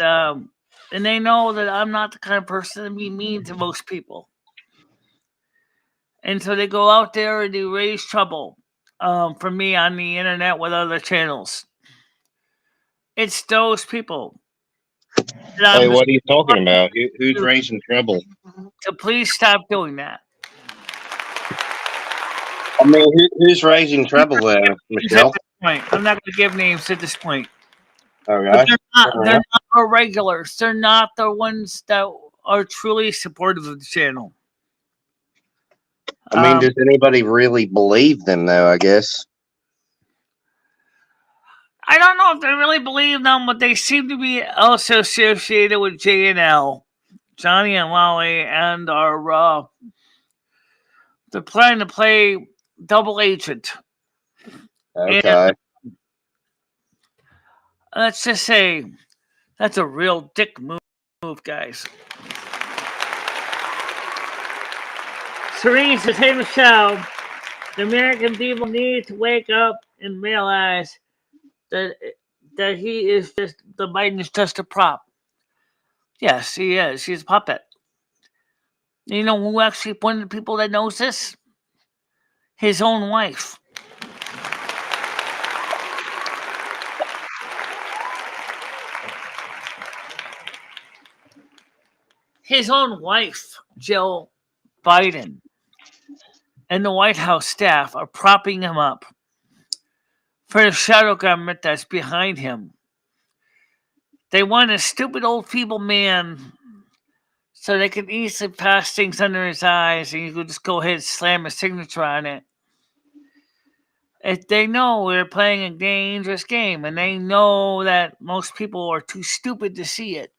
they know that I'm not the kind of person to be mean to most people. And so they go out there and they raise trouble for me on the internet with other channels. It's those people that Hey, I'm what are you talking about? Who's to, raising trouble? to please stop doing that. I mean, who's raising trouble there, At Michelle? this point, I'm not going to give names at this point, but Okay. they're not our regulars. They're not the ones that are truly supportive of the channel. I mean, does anybody really believe them, though? I guess. I don't know if they really believe them, but they seem to be also associated with J and L, Johnny and Lolly, and are they're planning to play double agent. And Okay. let's just say that's a real dick move, guys. Serene says, "Hey Michelle, the American people need to wake up and realize that he is just the Biden is just a prop. Yes, he is. He's a puppet. You know who actually one of the people that knows this? His own wife. His own wife, Jill Biden, and the White House staff are propping him up for the shadow government that's behind him. They want a stupid old feeble man so they can easily pass things under his eyes and you can just go ahead and slam a signature on it. If they know they're playing a dangerous game and they know that most people are too stupid to see it.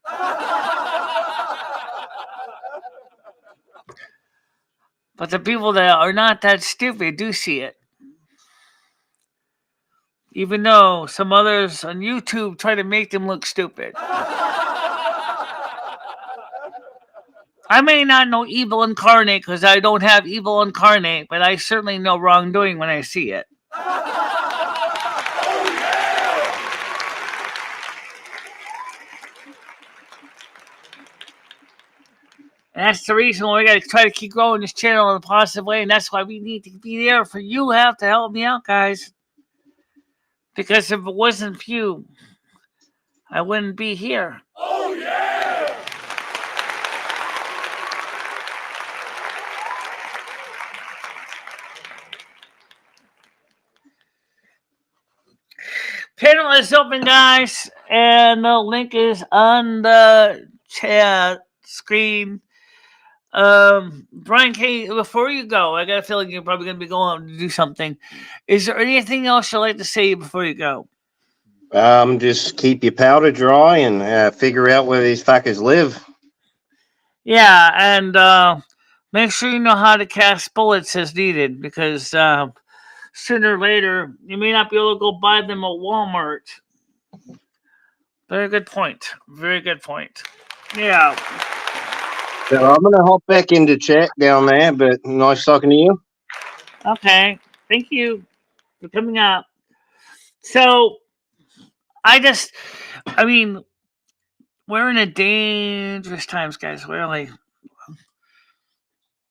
But the people that are not that stupid do see it. Even though some others on YouTube try to make them look stupid. I may not know evil incarnate because I don't have evil incarnate, but I certainly know wrongdoing when I see it. And that's the reason why we got to try to keep growing this channel in a positive way, and that's why we need to be there for you. Have to help me out, guys. Because if it wasn't for you, I wouldn't be here. Oh yeah! Panel is open, guys, and the link is on the chat screen. Brian K, before you go, I got a feeling you're probably going to be going to do something. Is there anything else you'd like to say before you go? Just keep your powder dry and figure out where these fuckers live. Yeah, and make sure you know how to cast bullets as needed, because sooner or later you may not be able to go buy them at Walmart. Very good point. Very good point. Yeah. So I'm gonna hop back into chat down there, but nice talking to you. Okay. Thank you for coming up. So, I mean, we're in a dangerous times, guys. Really.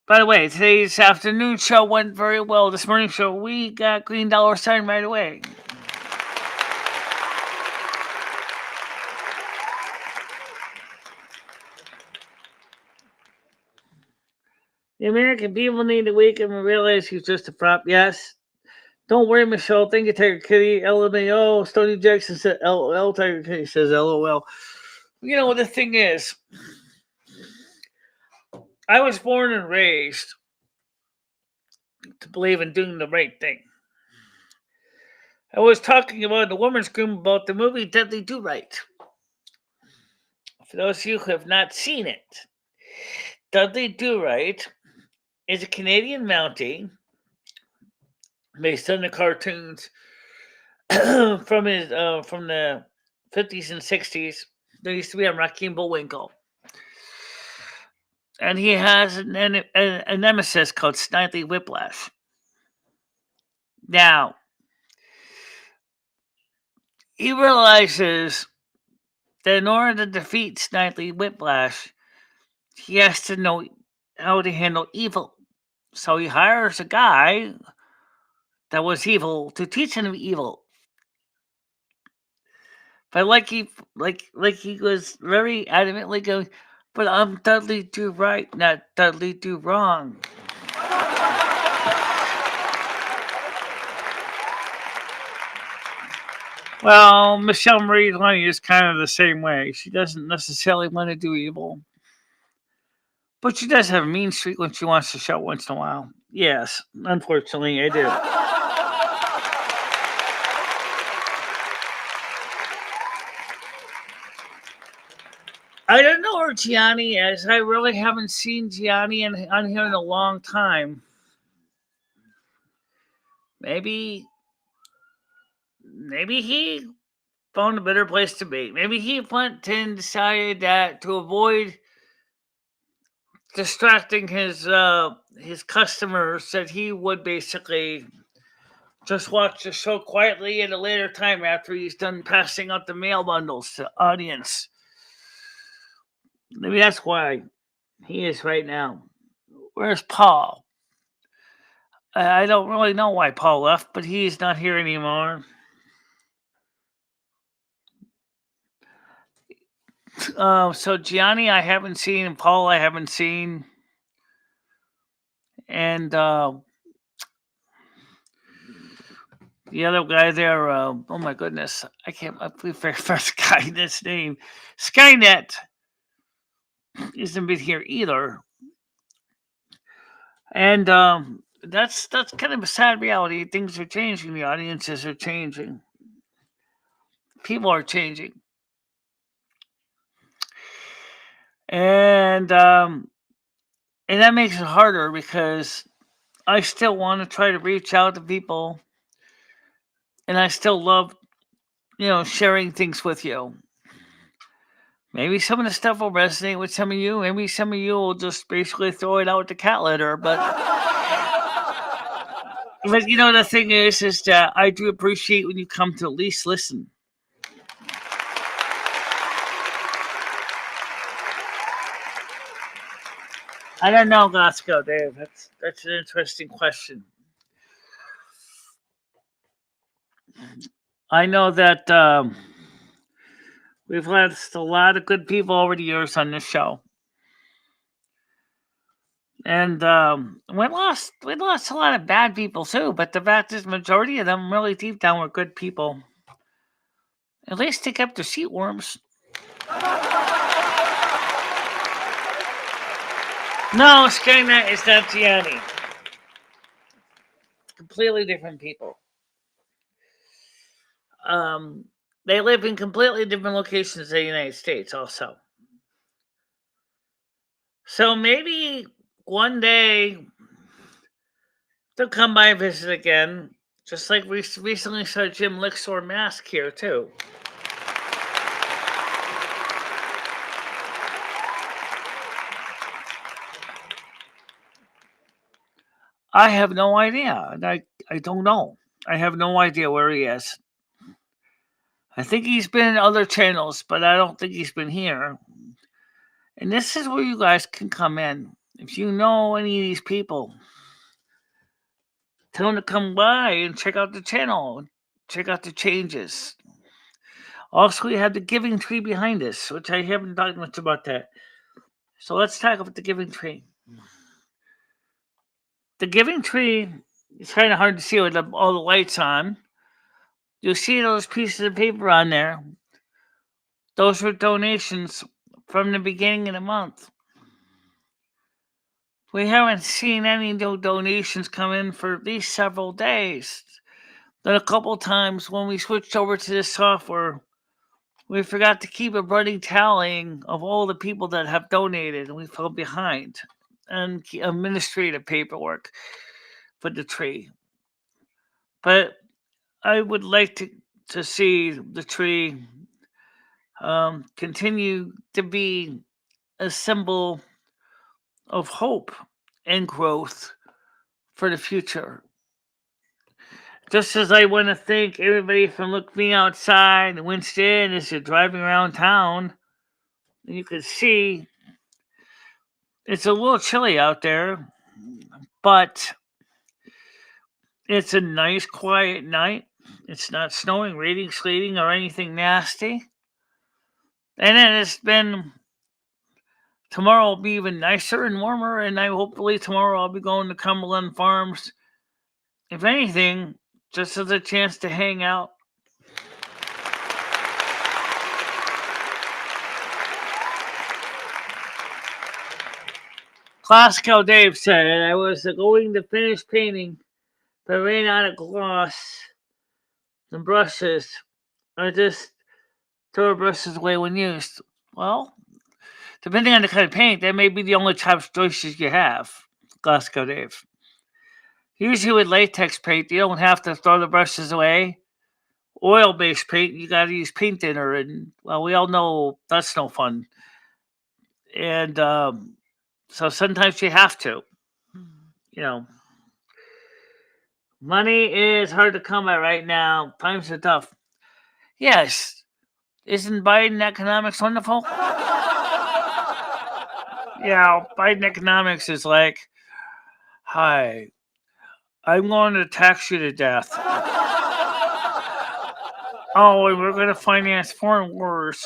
By the way, today's afternoon show went very well. This morning show, we got green dollar sign right away. The American people need to wake up and realize he's just a prop. Yes. Don't worry, Michelle. Thank you, Tiger Kitty. LMAO. Stony Jackson said LOL. Tiger Kitty says LOL. You know, the thing is, I was born and raised to believe in doing the right thing. I was talking about the women's group about the movie Deadly Do Right. For those of you who have not seen it, Dudley Do Right is a Canadian Mountie based on the cartoons from the 50s and 60s. There used to be on Rocky and Bullwinkle. And he has a nemesis called Snidely Whiplash. Now, he realizes that in order to defeat Snidely Whiplash, he has to know how to handle evil. So he hires a guy that was evil to teach him evil. But like he was very adamantly going, but I'm Dudley Do Right, not Dudley Do Wrong. Well, MicheleMarieDalene is kind of the same way. She doesn't necessarily want to do evil. But she does have a mean streak when she wants to show once in a while. Yes, unfortunately, I do. I don't know where Gianni is. I really haven't seen Gianni on here in a long time. Maybe he found a better place to be. Maybe he went and decided that to avoid distracting his customers, that he would basically just watch the show quietly at a later time after he's done passing out the mail bundles to the audience. Maybe that's why he is right now. Where's Paul? I don't really know why Paul left, but he's not here anymore. So Gianni I haven't seen, and Paul I haven't seen, and the other guy there. Oh my goodness, I can't. I first guy this name. Skynet isn't been here either, and that's kind of a sad reality. Things are changing. The audiences are changing. People are changing, and that makes it harder because I still want to try to reach out to people, and I still love, sharing things with you. Maybe some of the stuff will resonate with some of you. Maybe some of you will just basically throw it out to cat litter. But the thing is that I do appreciate when you come to at least listen. I don't know, Glasgow, Dave. That's an interesting question. I know that we've lost a lot of good people over the years on this show. And we lost a lot of bad people too, but the fact is, majority of them really deep down were good people. At least they kept their seat worms. No, Skynet is not Gianni. Completely different people. They live in completely different locations in the United States, also. So maybe one day they'll come by and visit again, just like we recently saw Jim Lixor Mask here too. I have no idea. I don't know. I have no idea where he is. I think he's been in other channels, but I don't think he's been here. And this is where you guys can come in. If you know any of these people, tell them to come by and check out the channel. Check out the changes. Also, we have the giving tree behind us, which I haven't talked much about that. So let's talk about the giving tree. The giving tree is kind of hard to see with all the lights on. You'll see those pieces of paper on there. Those were donations from the beginning of the month. We haven't seen any new donations come in for at least several days. Then a couple times when we switched over to this software, we forgot to keep a running tallying of all the people that have donated, and we fell behind on administrative paperwork for the tree. But I would like to see the tree continue to be a symbol of hope and growth for the future. Just as I want to thank everybody for looking outside and Winston as you're driving around town, and you can see it's a little chilly out there, but it's a nice quiet night. It's not snowing, raining, sleeting, or anything nasty. And then it's been, tomorrow will be even nicer and warmer, and hopefully tomorrow I'll be going to Cumberland Farms. If anything, just as a chance to hang out. Glasgow Dave said, I was going to finish painting, but ran out of gloss and brushes. I just throw brushes away when used. Well, Depending on the kind of paint, that may be the only type of choices you have. Glasgow Dave. Usually with latex paint, you don't have to throw the brushes away. Oil-based paint, you got to use paint thinner, and well, we all know that's no fun. And so sometimes you have to. You know, money is hard to come at right now. Times are tough. Yes, isn't Biden economics wonderful? Yeah, Biden economics is like, hi, I'm going to tax you to death. Oh, and we're going to finance foreign wars.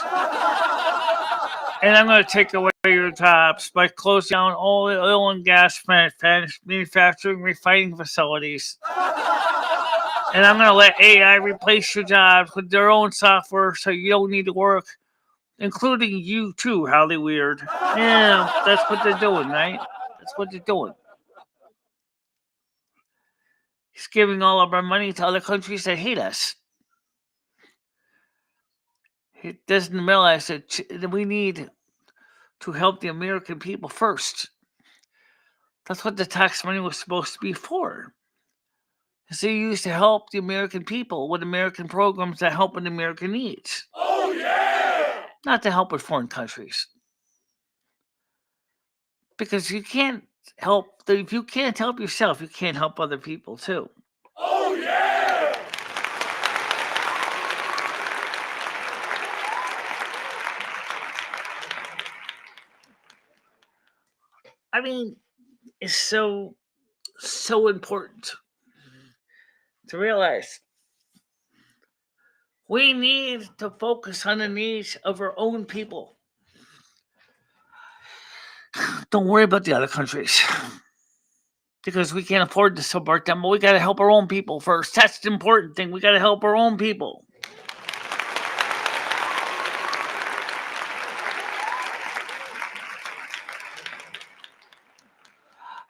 And I'm going to take away your jobs by closing down all the oil and gas manufacturing refining facilities. And I'm going to let AI replace your jobs with their own software so you don't need to work, including you too, Holly Weird. Yeah, that's what they're doing, right? That's what they're doing. He's giving all of our money to other countries that hate us. He doesn't realize that we need to help the American people first. That's what the tax money was supposed to be for. It's used to help the American people with American programs that help with American needs. Oh yeah! Not to help with foreign countries. Because you can't help, if you can't help yourself, you can't help other people too. Oh yeah! I mean, it's so important to realize we need to focus on the needs of our own people. Don't worry about the other countries because we can't afford to support them, but we got to help our own people first. That's the important thing. We got to help our own people.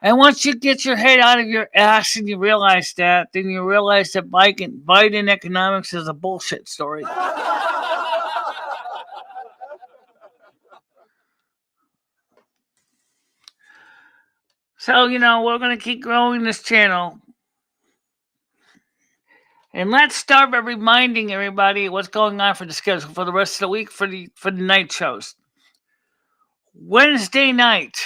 And once you get your head out of your ass and you realize that, then you realize that Biden economics is a bullshit story. So, we're going to keep growing this channel. And let's start by reminding everybody what's going on for the schedule for the rest of the week for the night shows. Wednesday night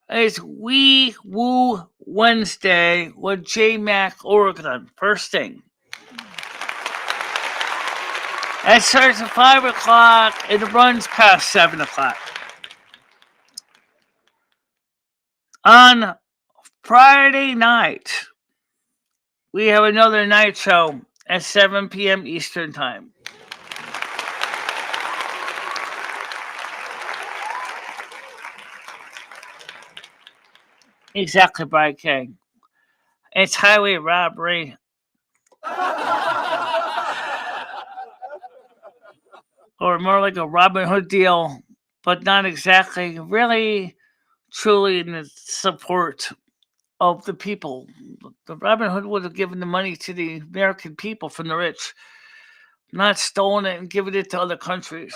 is Wee Woo Wednesday with J Mac Oregon. First thing. It starts at 5 o'clock and it runs past 7 o'clock. On Friday night, we have another night show at 7 p.m. Eastern Time. Exactly, Brian King. It's highway robbery. Or more like a Robin Hood deal, but not exactly. Really, truly in the support of the people. The Robin Hood would have given the money to the American people from the rich, not stolen it and given it to other countries.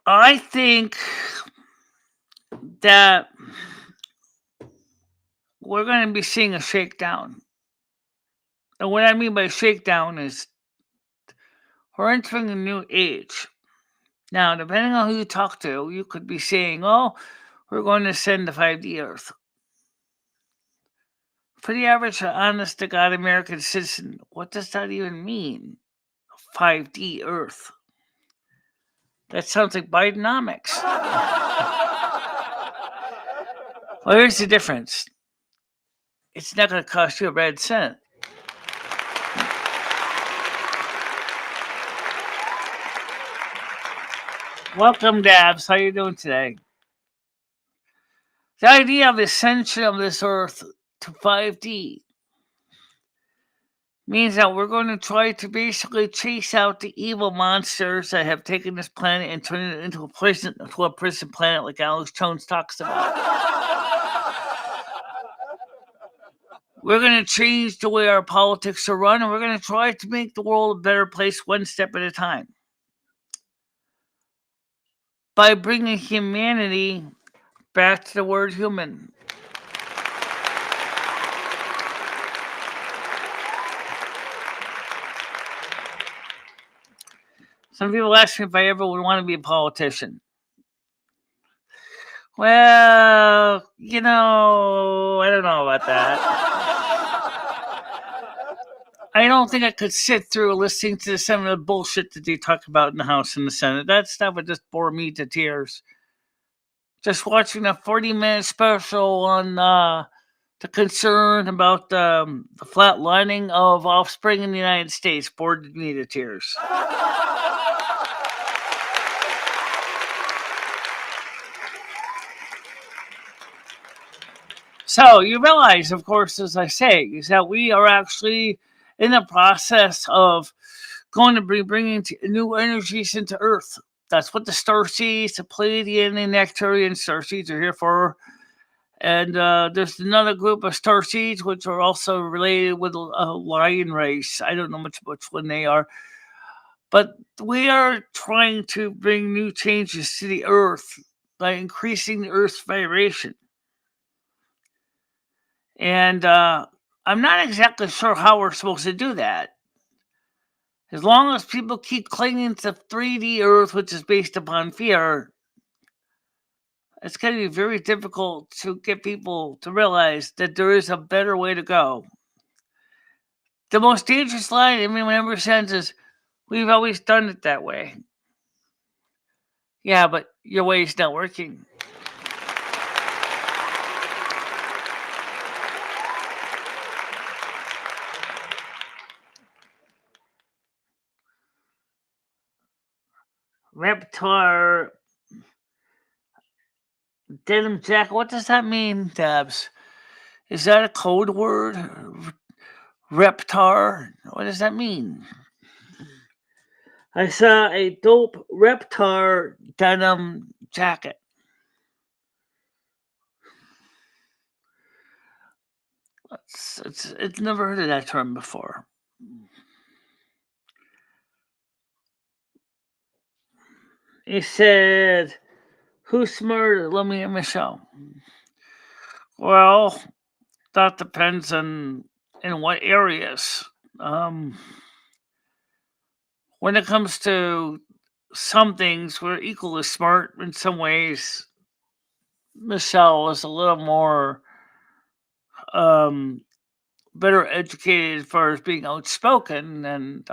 I think that we're going to be seeing a shakedown. And what I mean by shakedown is we're entering a new age. Now, depending on who you talk to, you could be saying, oh, we're going to send the 5D Earth. For the average, honest to God American citizen, what does that even mean? 5D Earth. That sounds like Bidenomics. Well, here's the difference. It's not going to cost you a red cent. Welcome, Dabs. How you doing today? The idea of ascension of this Earth to 5D means that we're going to try to basically chase out the evil monsters that have taken this planet and turn it into a prison planet, like Alex Jones talks about. We're going to change the way our politics are run, and we're going to try to make the world a better place one step at a time. By bringing humanity back to the word human. Some people ask me if I ever would want to be a politician. Well, I don't know about that. I don't think I could sit through listening to some of the bullshit that they talk about in the House and the Senate. That stuff would just bore me to tears. Just watching a 40-minute special on the concern about the flatlining of offspring in the United States bored me to tears. So you realize, of course, as I say, is that we are actually in the process of going to be bringing new energies into Earth. That's what the starseeds, the Pleiadian and Nectarian starseeds are here for. And there's another group of starseeds which are also related with a lion race. I don't know much which one they are. But we are trying to bring new changes to the Earth by increasing the Earth's vibration. And I'm not exactly sure how we're supposed to do that. As long as people keep clinging to 3D Earth, which is based upon fear, it's going to be very difficult to get people to realize that there is a better way to go. The most dangerous line anyone ever says is, "We've always done it that way." Yeah, but your way is not working. Reptar denim jacket. What does that mean, Dabs? Is that a code word? Reptar? What does that mean? I saw a dope Reptar denim jacket. It's never heard of that term before. He said, "Who's smarter, Lumi and Michele?" Well, that depends on in what areas. When it comes to some things, we're equally smart. In some ways, Michele is a little more better educated as far as being outspoken and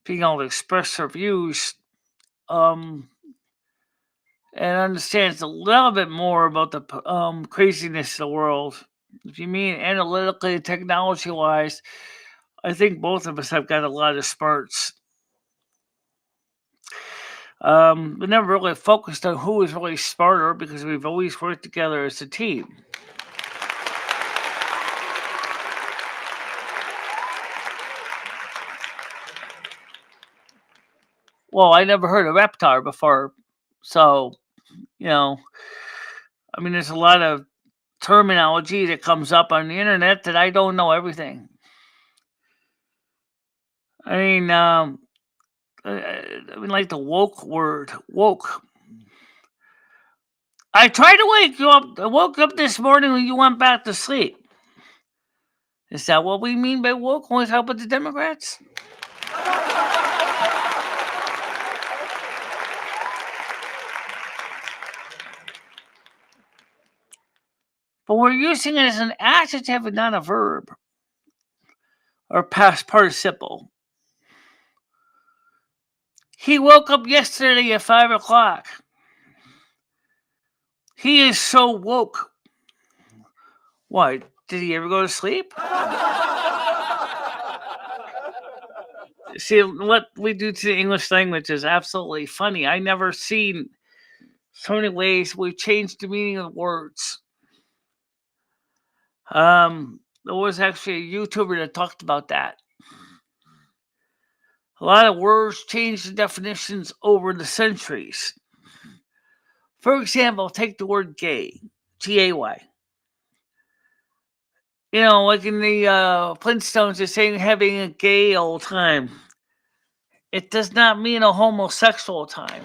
being able to express her views. And understands a little bit more about the craziness of the world. If you mean analytically, technology-wise, I think both of us have got a lot of smarts. We never really focused on who is really smarter because we've always worked together as a team. Well, I never heard of Reptar before, so there's a lot of terminology that comes up on the internet that I don't know everything. I mean, like the woke word, woke. I tried to wake you up. I woke up this morning when you went back to sleep. Is that what we mean by woke? Want to help with the Democrats? But we're using it as an adjective and not a verb or past participle. He woke up yesterday at 5 o'clock. He is so woke. Why? Did he ever go to sleep? See, what we do to the English language is absolutely funny. I never seen so many ways we've changed the meaning of words. There was actually a YouTuber that talked about that. A lot of words changed the definitions over the centuries. For example, take the word gay, G-A-Y. Like in the Flintstones, they're saying having a gay old time. It does not mean a homosexual time.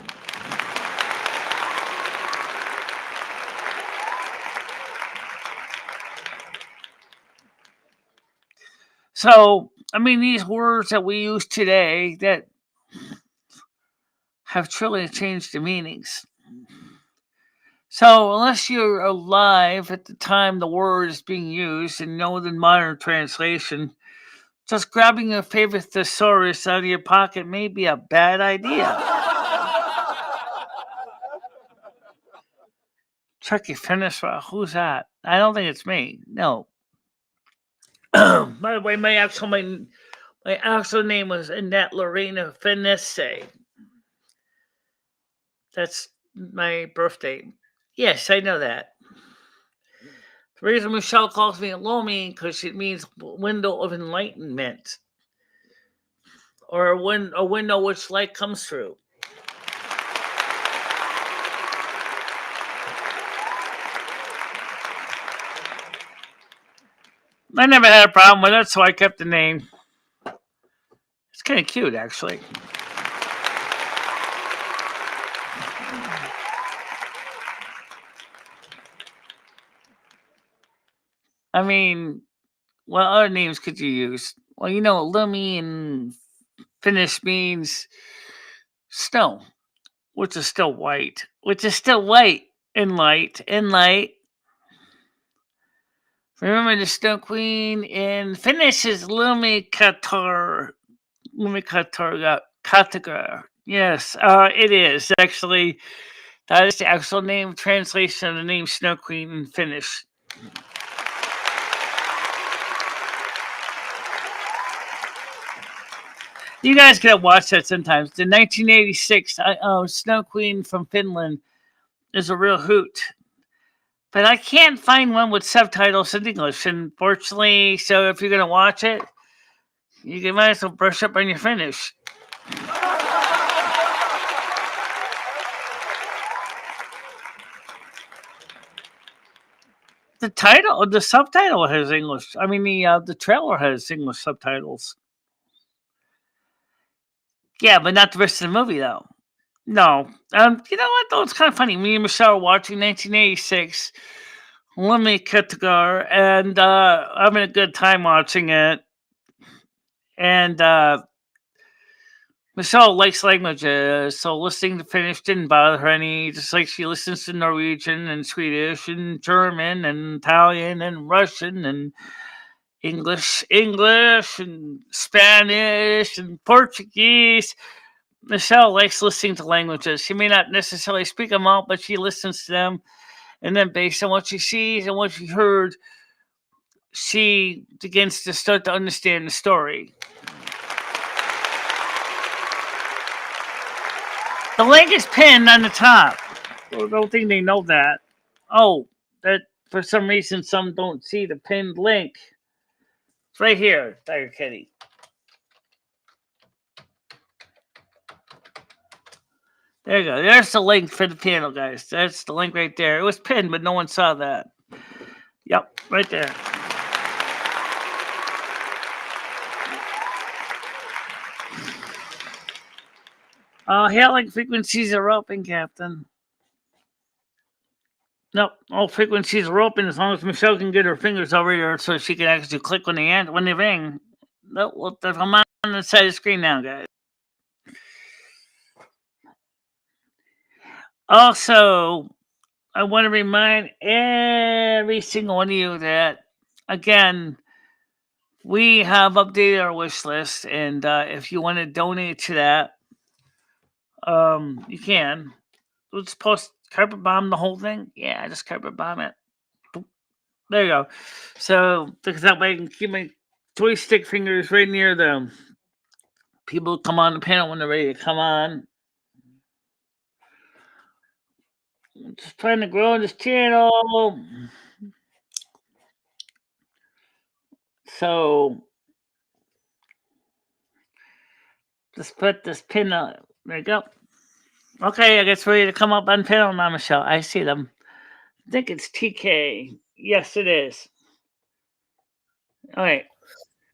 So, these words that we use today that have truly changed the meanings. So, unless you're alive at the time the word is being used and know the modern translation, just grabbing your favorite thesaurus out of your pocket may be a bad idea. Chucky Finnish, who's that? I don't think it's me. No. By the way, my actual name was Annette Lorena Finesse. That's my birthday. Yes, I know that. The reason Michele calls me Lumi because it means window of enlightenment, or a window which light comes through. I never had a problem with it, so I kept the name. It's kind of cute, actually. What other names could you use? Well, Lumi in Finnish means snow, which is still white, and light. Remember the Snow Queen in Finnish is Lumi Katagar. Yes, it is actually. That is the actual translation of the name Snow Queen in Finnish. You guys gotta watch that sometimes. The 1986 Snow Queen from Finland is a real hoot. But I can't find one with subtitles in English, unfortunately. So if you're gonna watch it, you might as well brush up on your Finnish. The subtitle has English. The trailer has English subtitles. Yeah, but not the rest of the movie, though. No. You know what, though? It's kind of funny. Me and Michele were watching 1986, Lumi Katagar, and having a good time watching it. And Michele likes languages, so listening to Finnish didn't bother her any, just like she listens to Norwegian and Swedish and German and Italian and Russian and English and Spanish and Portuguese. Michele likes listening to languages. She may not necessarily speak them out, but she listens to them. And then based on what she sees and what she heard, she begins to start to understand the story. The link is pinned on the top. I don't think they know that. Oh, that for some reason some don't see the pinned link. It's right here, Tiger Kitty. There you go. There's the link for the panel, guys. That's the link right there. It was pinned, but no one saw that. Yep, right there. Hailing frequencies are open, Captain. Nope, all frequencies are open as long as Michele can get her fingers over here so she can actually click when they ring. Nope, well, I'm on the side of the screen now, guys. Also, I want to remind every single one of you that, again, we have updated our wish list, and if you want to donate to that, you can. Let's post carpet bomb the whole thing. Yeah, just carpet bomb it. There you go. So because that way I can keep my joystick fingers right near them. People come on the panel when they're ready to come on. I'm just trying to grow this channel. So just put this pin on. There you go. Okay, I guess ready to come up on panel now, Michelle. I see them. I think it's TK. Yes, it is. All right.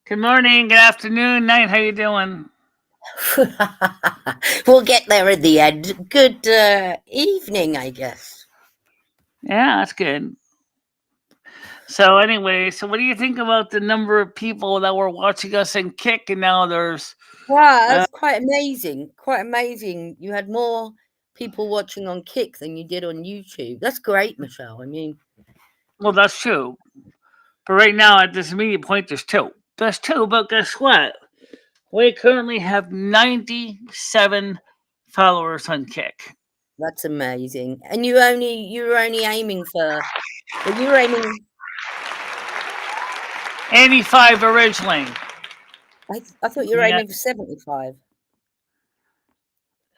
Good morning, good afternoon, night. How you doing? We'll get there in the end. Good evening, I guess. Yeah, that's good. So anyway, so what do you think about the number of people that were watching us in Kick, and now there's Wow, that's quite amazing. Quite amazing. You had more people watching on Kick than you did on YouTube. That's great, Michelle. I mean, well, that's true. But right now at this immediate point, there's two. There's two, but guess what? We currently have 97 followers on Kick. that's amazing. And you were only aiming for, well, you were aiming. 85 originally. I thought you were Yeah. aiming for 75.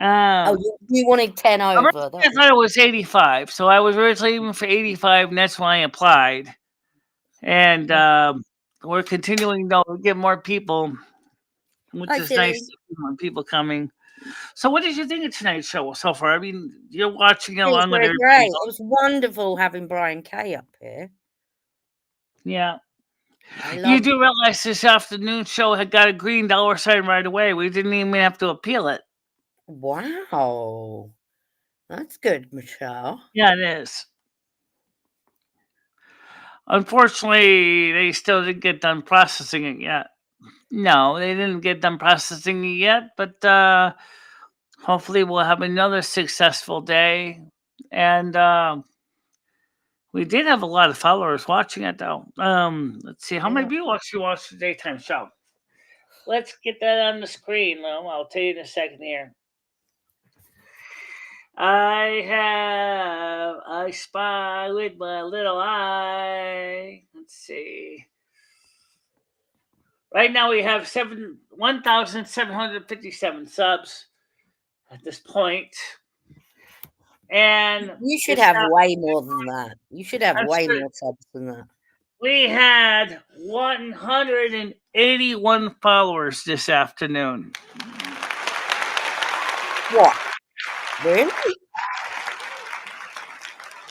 Oh, you wanted 10 over. I thought it was 85. So I was originally aiming for 85, and that's when I applied. And we're continuing to get more people, which Hi, is Tilly. nice to see more people coming. So what did you think of tonight's show so far? I mean, you're watching It was along with very everybody great. else. It was wonderful having Brian Kay up here. Yeah. I You loved do realize this afternoon show had got a green dollar sign right away. We didn't even have to appeal it. Wow. That's good, Michelle. Yeah, it is. Unfortunately, they still didn't get done processing it yet. No, they didn't get done processing it yet, but hopefully we'll have another successful day. And we did have a lot of followers watching it, though. Let's see, how many viewers you watched the daytime show? Let's get that on the screen, though. I'll tell you in a second here. I spy with my little eye. Let's see. Right now we have 1,757 subs at this point. And you should have way more than that. You should have way more subs than that. We had 181 followers this afternoon. What? Really?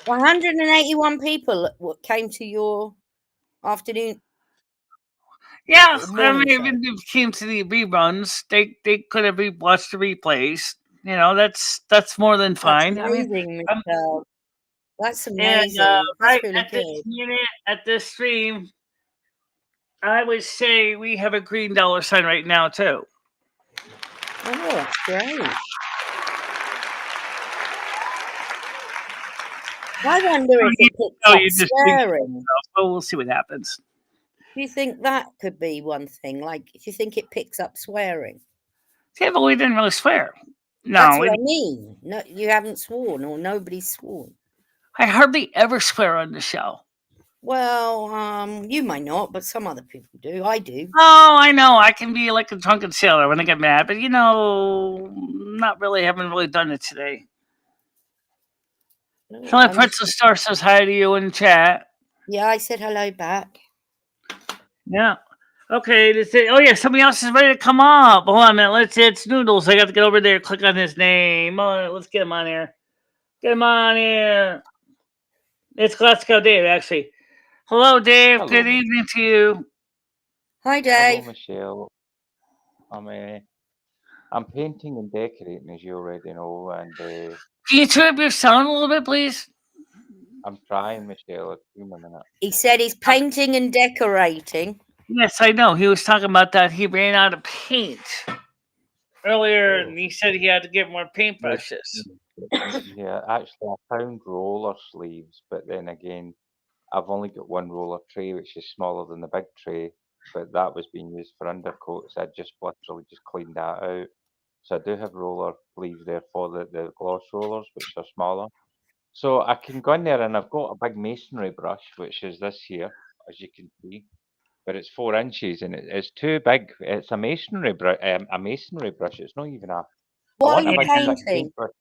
181 people came to your afternoon. Yeah, I mean, even if it came to the reruns, they could have watched the replays. You know, that's more than fine. That's amazing, Michelle. That's amazing. And that's right really at good. this minute, at this stream, I would say we have a green dollar sign right now too. Oh, that's great. I wonder if it picks up swearing. So we'll see what happens. Do you think that could be one thing? Like, do you think it picks up swearing? Yeah, but we didn't really swear. No, that's what I mean. No, you haven't sworn, or nobody's sworn. I hardly ever swear on the show. Well, you might not, but some other people do. I do. Oh, I know. I can be like a drunken sailor when I get mad, but not really. Haven't really done it today. No, Kelly Princess Star says hi to you in chat. Yeah, I said hello back. Yeah. Okay. Oh yeah, somebody else is ready to come up. Hold on a minute. It's Noodles. I got to get over there. Click on his name. Let's get him on here. Get him on here. It's Glasgow Dave, actually. Hello, Dave. Hello. Good evening to you. Hi, Dave. Hello, Michelle. I'm painting and decorating, as you already know, and can you turn up your sound a little bit, please? I'm trying, Michelle. Give me a minute. He said he's painting and decorating. Yes, I know. He was talking about that. He ran out of paint earlier, and he said he had to get more paintbrushes. Yeah, actually, I found roller sleeves, but then again, I've only got one roller tray, which is smaller than the big tray, but that was being used for undercoats. I just literally just cleaned that out. So I do have roller sleeves there for the gloss rollers, which are smaller. So I can go in there and I've got a big masonry brush, which is this here, as you can see, but it's 4 inches and it's too big. It's a masonry brush. It's not even a. What I are want you a big thick painting? paintbrush.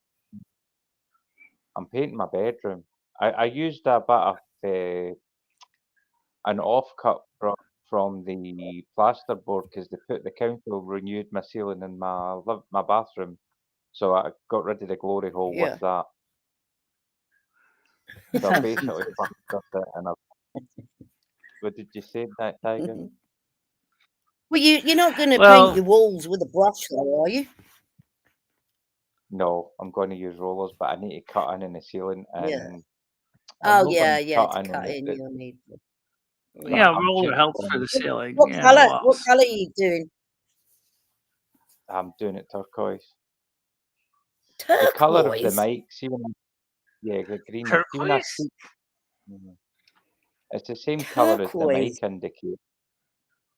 I'm painting my bedroom. I used a bit of an offcut from the plasterboard because the council renewed my ceiling in my bathroom, so I got rid of the glory hole Yeah. with that. So I basically fucked it, and what did you say, that Tiger? Well, you're not going to Well- paint your walls with a brush, though, are you? No, I'm going to use rollers, but I need to cut in the ceiling, and Yeah. I'm Oh, not yeah, gonna yeah. To in cut it, in, but you'll need. Yeah, I'm roller just helps for gonna- the ceiling. What Yeah, color? walls. What color are you doing? I'm doing it turquoise. The color of the Turquoise. mic, see when the green. See when I Turquoise? speak, it's the same color as the mic Turquoise. indicates.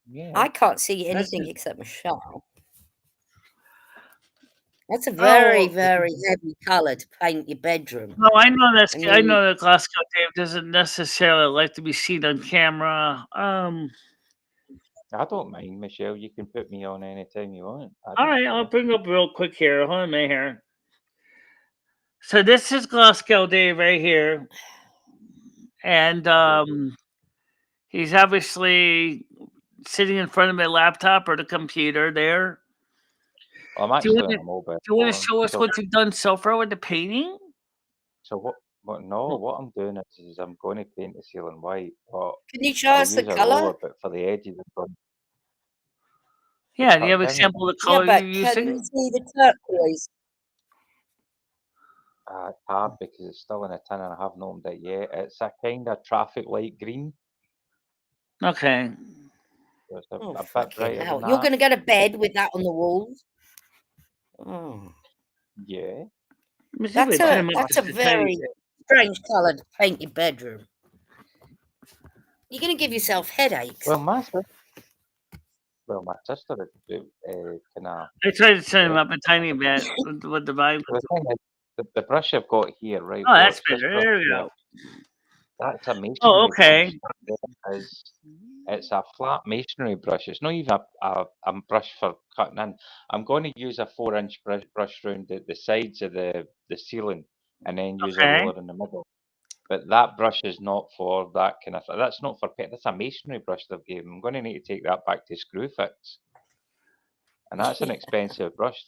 Yeah, I can't see That's anything it. except Michelle. That's a very, Oh. very heavy color to paint your bedroom. No, I know that's. I I mean- know that Glasgow Dave doesn't necessarily like to be seen on camera. I don't mind, Michelle. You can put me on anytime you want. All right, I'll bring up real quick here. Hold on a minute here. So this is Glasgow Dave right here, and he's obviously sitting in front of my laptop or the computer there. I'm Do you actually wanna- on a mobile. Do you want to phone, show us so, what you've done so far with the painting? So what? No, what I'm doing is I'm going to paint the ceiling white, but Can you show I'll us the use a color? roller, but for the edges, I'm going. Yeah, do you have cut a down. sample of the Yeah, color but you're can we using? see the turquoise? It's hard because it's still in a tin and I haven't opened it yet. It's a kind of traffic light green. Okay. So it's Oh, a bit fucking brighter hell. than You're that. going to go to bed with that on the walls? Oh. Yeah. Let me see if I turn him up That's a just a tiny very bit. strange color to paint your bedroom. You're going to give yourself headaches. Well, my sister kind of. I tried to turn him up a tiny bit with the vibe. The brush I've got here, right? Oh, that's watch, this better. brush There we here, go. That's a masonry Oh, okay. brush. It's a flat masonry brush. It's not even a brush for cutting in. I'm going to use a 4-inch brush around the sides of the ceiling and then use a Okay. roller in the middle. But that brush is not for that kind of. That's not for paint. That's a masonry brush they've given. I'm going to need to take that back to Screwfix, and that's an expensive brush.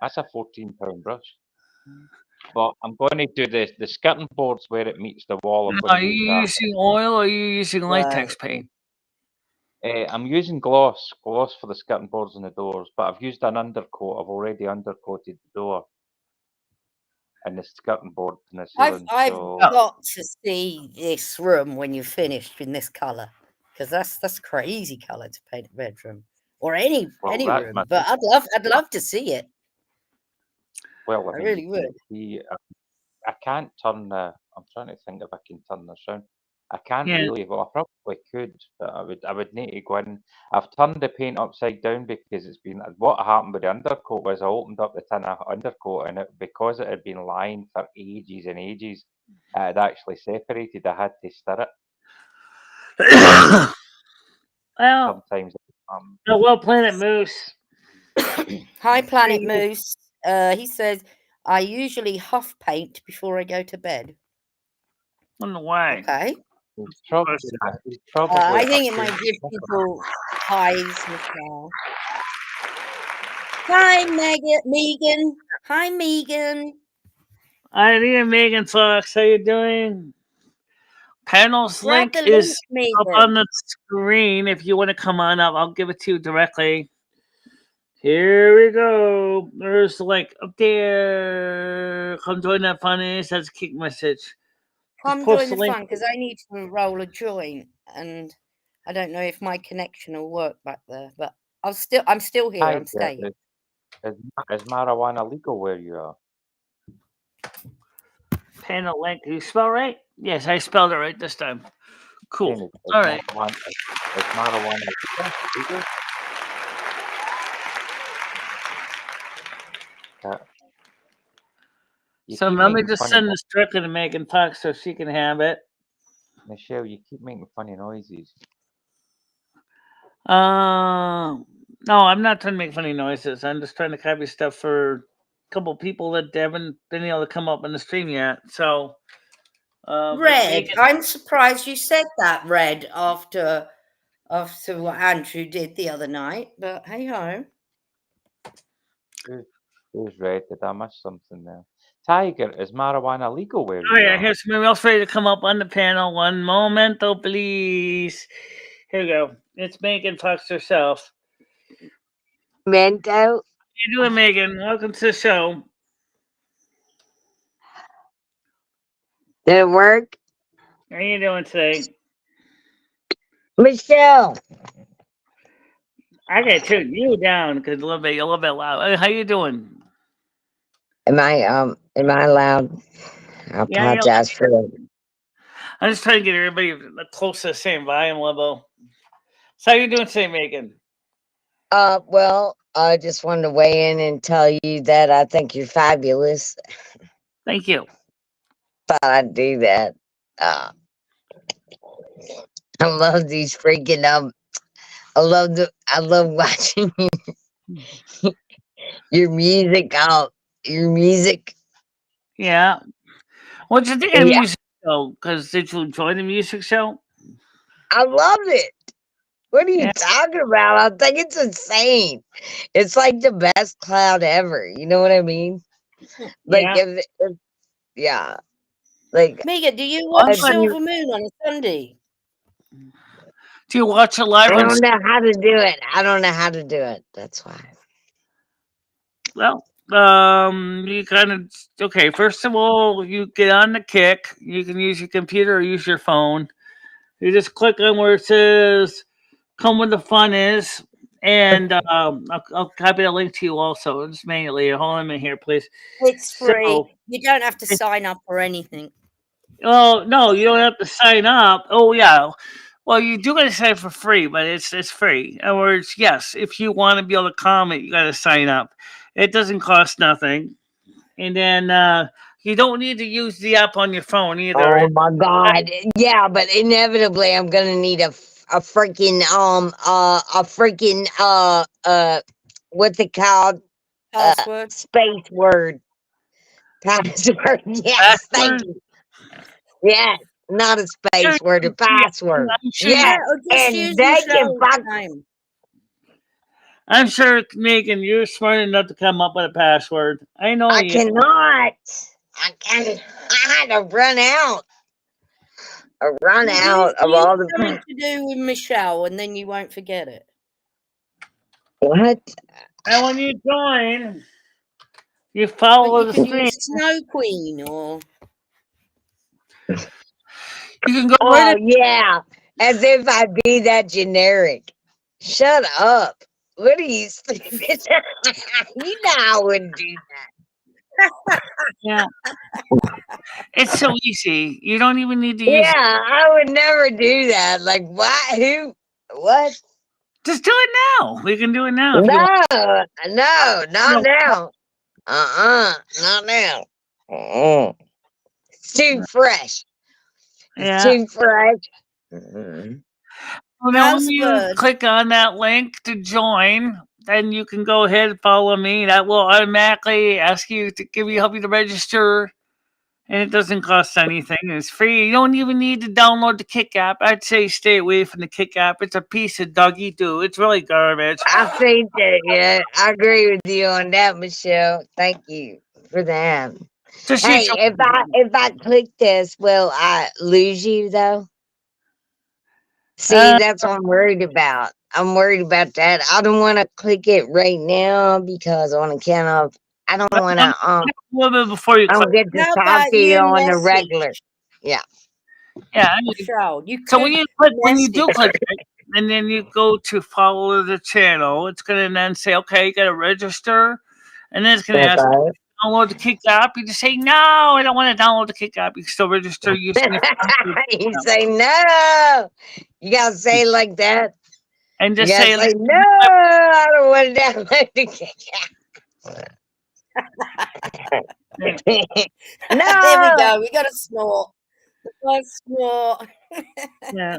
That's a £14 brush. But I'm going to do the skirting boards where it meets the wall. I'm Now, going are to you use that. using oil or are you using latex Right. paint? I'm using gloss for the skirting boards and the doors, but I've used an undercoat. I've already undercoated the door and the skirting board and the I've ceiling. Oh. got to see this room when you're finished in this color, because that's crazy color to paint a bedroom or any that's room. my But I'd love to see it. Well, I really would. I can't turn the. I'm trying to think if I can turn this around. I can't Yeah. really. Well, I probably could, but I would need to go in. I've turned the paint upside down because it's been. What happened with the undercoat was I opened up the tin of undercoat and because it had been lying for ages and ages, it had actually separated. I had to stir it. Well, Sometimes. Planet Moose. Hi, Planet you. Moose. He says, I usually huff paint before I go to bed. Wonder why. Okay. He's probably I think a it might paint give sniffer. people hives, Michelle. Hi, Megan. Hi, Megan. Hi, Megan Fox. How you doing? Panel's Grab link the is link, up Megan. on the screen. If you want to come on up, I'll give it to you directly. Here we go. There's the link up there. Come join that funny. That's a kick message. Come post join the the link. fun because I need to roll a joint, and I don't know if my connection will work back there. But I'm still here. I'm staying. Is marijuana legal where you are? Panel link. Do you spell right? Yes, I spelled it right this time. Cool. Is All right. marijuana legal? So let me just send this directly to Megan Fox so she can have it. Michelle, you keep making funny noises. No, I'm not trying to make funny noises. I'm just trying to copy stuff for a couple people that haven't been able to come up on the stream yet. So, Red, I'm surprised you said that, Red, after after what Andrew did the other night. But hey ho. Who's read? Did I miss something there? Tiger, is marijuana legal where Oh you yeah, are? here's somebody else ready to come up on the panel. One momento, please. Here we go. It's Megan Fox herself. Mento. How you doing, Megan? Welcome to the show. Did it work? How you doing today? Michele. I gotta turn you down because you're a little bit loud. How you doing? Am I loud? I Yeah, apologize for that. I'm just trying to get everybody close to the same volume level. So how you doing today, Megan? Well, I just wanted to weigh in and tell you that I think you're fabulous. Thank you. Thought I'd do that. I love these freaking I love watching your music out. Your music. Yeah. What'd you think of the Yeah, music show? Because did you enjoy the music show? I love it. What are you Yeah. talking about? I think it's insane. It's like the best cloud ever. You know what I mean? Like Yeah. yeah. Like Mega, do you Well, watch if but you Silver Moon on a Sunday? do you watch it live I on? don't know how to do it. I don't know how to do it. That's why. Well, you kind of okay. First of all, you get on the Kick. You can use your computer or use your phone. You just click on where it says "Come where the fun is," and I'll copy the link to you also. Just manually. Hold on a minute here, please. It's So, free. You don't have to sign up or anything. oh no, you don't have to sign up. Oh yeah. Well, you do got to sign up for free, but it's free. In other words, yes, if you want to be able to comment, you got to sign up. It doesn't cost nothing, and then you don't need to use the app on your phone either. Oh my god. Yeah, but inevitably I'm gonna need a freaking what's it called? Password. Space word. Password. Yes, thank Password. you. Yes. Not a space word, a Yeah, password. I'm sure. Yeah, Yes. or just And use they can Michelle's fuck name. I'm sure, Megan, you're smart enough to come up with a password. I know I you. cannot. I had to run out. Well, Out of use all the something to do with Michelle, and then you won't forget it. what? And when you join, you But follow you the can stream. use Snow Queen or You can go right Oh in. yeah. As if I'd be that generic. Shut up. What are you stupid? You know I wouldn't do that. Yeah, it's so easy. You don't even need to use. Yeah, I would never do that. Like why who what? Just do it now. We can do it now if you want. No, not No. now. Not now. It's too fresh. It's Yeah. too fresh. Mm-mm. Well, then when you Housebird. click on that link to join, then you can go ahead and follow me. That will automatically ask you to help you to register, and it doesn't cost anything. It's free. You don't even need to download the Kick app. I'd say stay away from the Kick app. It's a piece of doggy doo. It's really garbage. I think that, yeah, I agree with you on that, Michelle. Thank you for that. Just Hey, use your if I click this, will I lose you though? See, uh, that's what I'm worried about. I'm worried about that. I don't want to click it right now because on account of I don't want a to little bit before you I click. don't get to How talk about to you you on the regular. message Yeah. Yeah. Michelle? You So could when you do message. click it, and then you go to follow the channel, it's gonna then say, okay, you gotta register, and then it's gonna ask Okay. download the Kick app. You just say, no, I don't want to download the Kick app. You can still register using your phone You say no. You gotta say it like that. and You just gotta say, say no. I don't want to download the yeah, Here we no. go. We got to snort. Let's snort. yeah.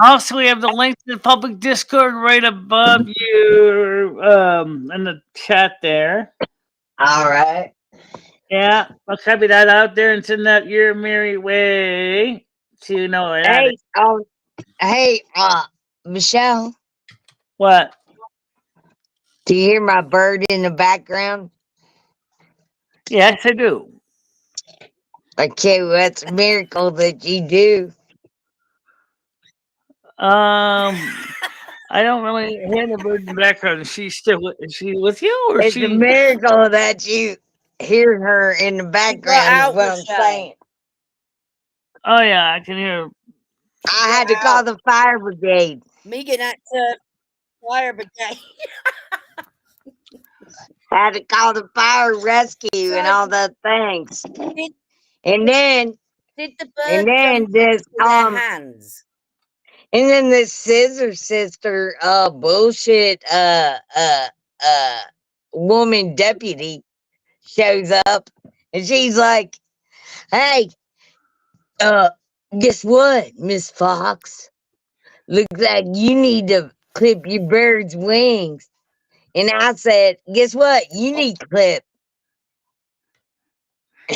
Also, we have the link to the public Discord right above you in the chat there. All right. Yeah, I'll copy that out there and send that your merry way so you know I got it. Hey, Hey, Michelle, What? do you hear my bird in the background? Yes, I do. Okay, well, that's a miracle that you do. I don't really hear the bird in the background. Is she with you, or It's a miracle that you hear her in the background, is out, what I'm Michelle. saying. Oh yeah, I can hear. I had to call the fire brigade. Megan at fire brigade. Had to call the fire rescue and all the things. And then Did the and bird then jump this with their hands? and then this scissor sister bullshit woman deputy shows up and she's like, hey, guess what, Miss Fox? Looks like you need to clip your bird's wings. And I said, guess what? You need to clip.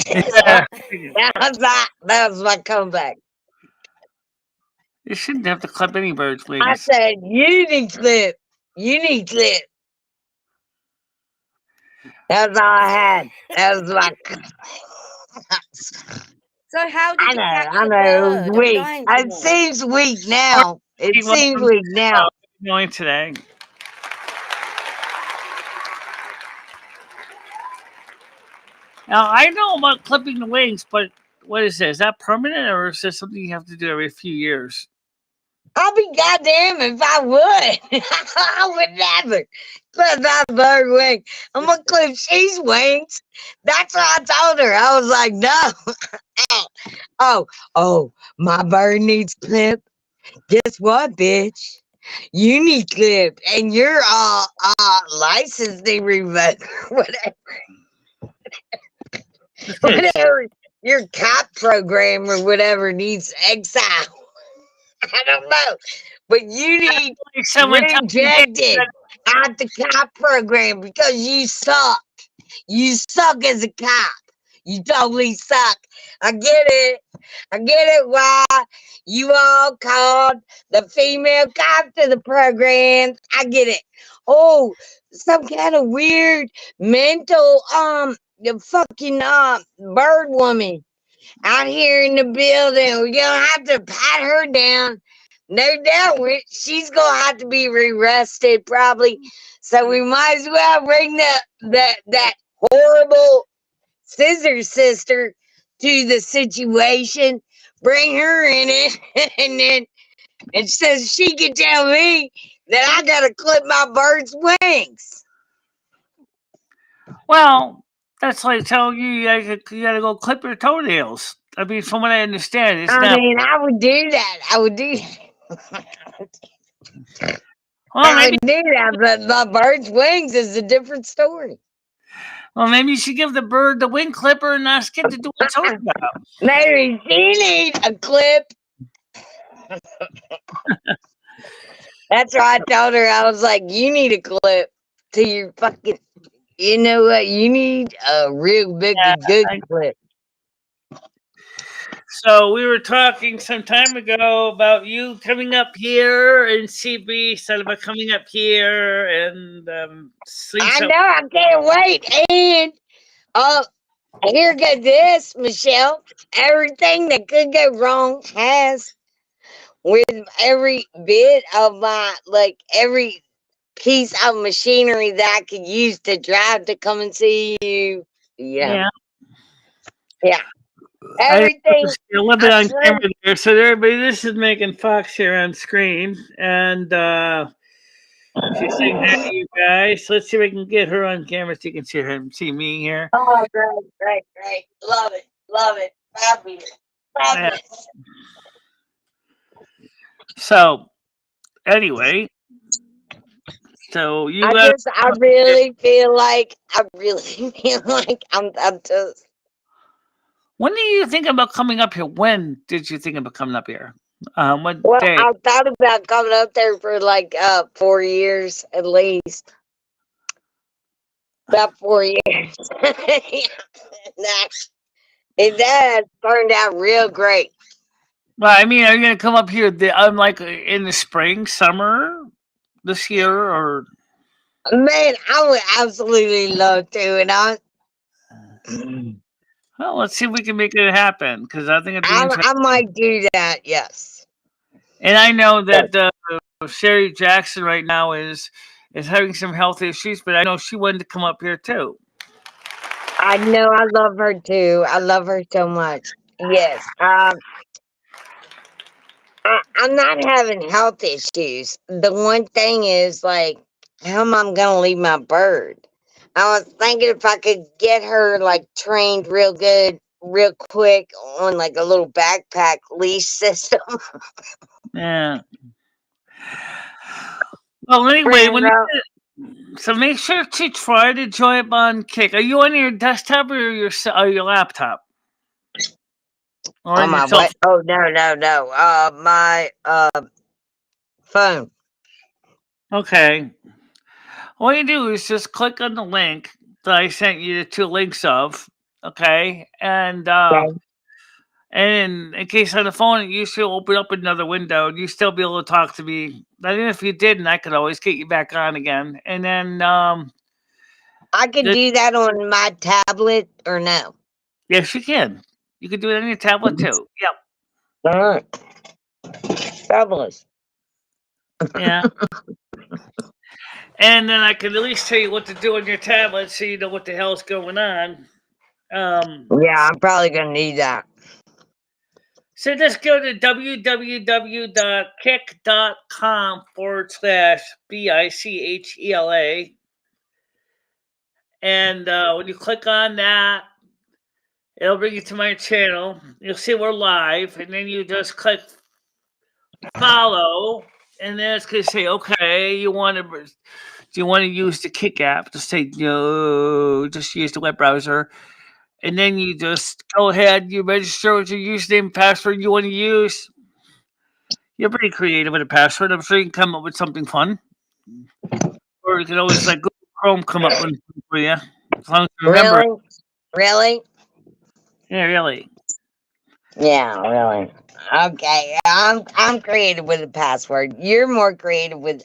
Yeah. That was my comeback. You shouldn't have to clip any bird's I wings. said, you need clip. You need clip. That's all I had. That was my. So how did I you know, catch I the know. It was bird? I'm weak. dying to It know. seems weak now. It Well, seems weak now. Going today. Now I know about clipping the wings, but what is it? Is that permanent, or is this something you have to do every few years? I'll be goddamn if I would. I would never clip that bird wing. I'm gonna clip she's wings. That's what I told her. I was like, no. oh, my bird needs clip. Guess what, bitch? You need clip, and you're licensing revoked, whatever your cop program or whatever needs exile. I don't know, but you need rejected out the cop program because you suck. You suck as a cop. You totally suck. I get it. I get it why you all called the female cop to the program. I get it. Oh, some kind of weird mental the fucking bird woman out here in the building. We're gonna have to pat her down. No doubt she's gonna have to be arrested probably. So we might as well bring that horrible scissor sister to the situation. Bring her in it, and so she can tell me that I gotta clip my bird's wings. Well, that's like telling you gotta go clip your toenails. I mean, from what I understand, it's not. I would do that. I would do that. Well, I maybe. would do that, but my bird's wings is a different story. Well, maybe you should give the bird the wing clipper and ask it to do what it's all about. Maybe she needs a clip. That's why I told her. I was like, you need a clip to your fucking. You know what? You need a real big good clip. So we were talking some time ago about you coming up here in CB, instead about coming up here and I know. I can't wait. And here go this, Michelle. Everything that could go wrong has, with every bit of my every piece of machinery that I could use to drive to come and see you. Yeah. Everything. A little bit on camera there. So everybody, this is Megan Fox here on screen, and she's saying hi to you guys. Let's see if I can get her on camera so you can see her and see me here. Oh, great. Love it. Fabulous. Yeah. So anyway, so you. I really feel like I'm just. When did you think about coming up here? When did you think about coming up here? What day? I thought about coming up there for 4 years at least. About 4 years. That turned out real great. Well, I mean, are you gonna come up here? I'm like in the spring, summer this year, or Man, I would absolutely love to, and well, let's see if we can make it happen because I think it'd be interesting. I might do that. Yes. And I know that Sherry Jackson right now is having some health issues, but I know she wanted to come up here too. I know. I love her too. I love her so much. Yes. I'm not having health issues. The one thing is like, how am I gonna leave my bird? I was thinking if I could get her like trained real good, real quick on like a little backpack leash system. Yeah. Well, anyway, so make sure to try to join up on Kick. Are you on your desktop or your laptop? Or On on my your cell what? Oh no. My phone. Okay. All you do is just click on the link that I sent you the 2 links of. Okay. And Okay. in case on the phone you should open up another window and you still be able to talk to me. And if you didn't, I could always get you back on again. And then I can do that on my tablet or no? yes, you can. You can do it on your tablet too. Yep. All right. Fabulous. Yeah. And then I can at least tell you what to do on your tablet so you know what the hell's going on. Yeah, I'm probably gonna need that. So just go to www.kick.com/BICHELA. And when you click on that, it'll bring you to my channel. You'll see we're live. And then you just click follow. And then it's going to say, okay, do you want to use the Kick app? Just say, no, just use the web browser. And then you just go ahead, you register with your username and password you want to use. You're pretty creative with a password. I'm sure you can come up with something fun. Or you can always like Google Chrome come up with something for you. As long as you remember. Really? Really? Yeah, really. Yeah, really. Okay. I'm creative with a password. You're more creative with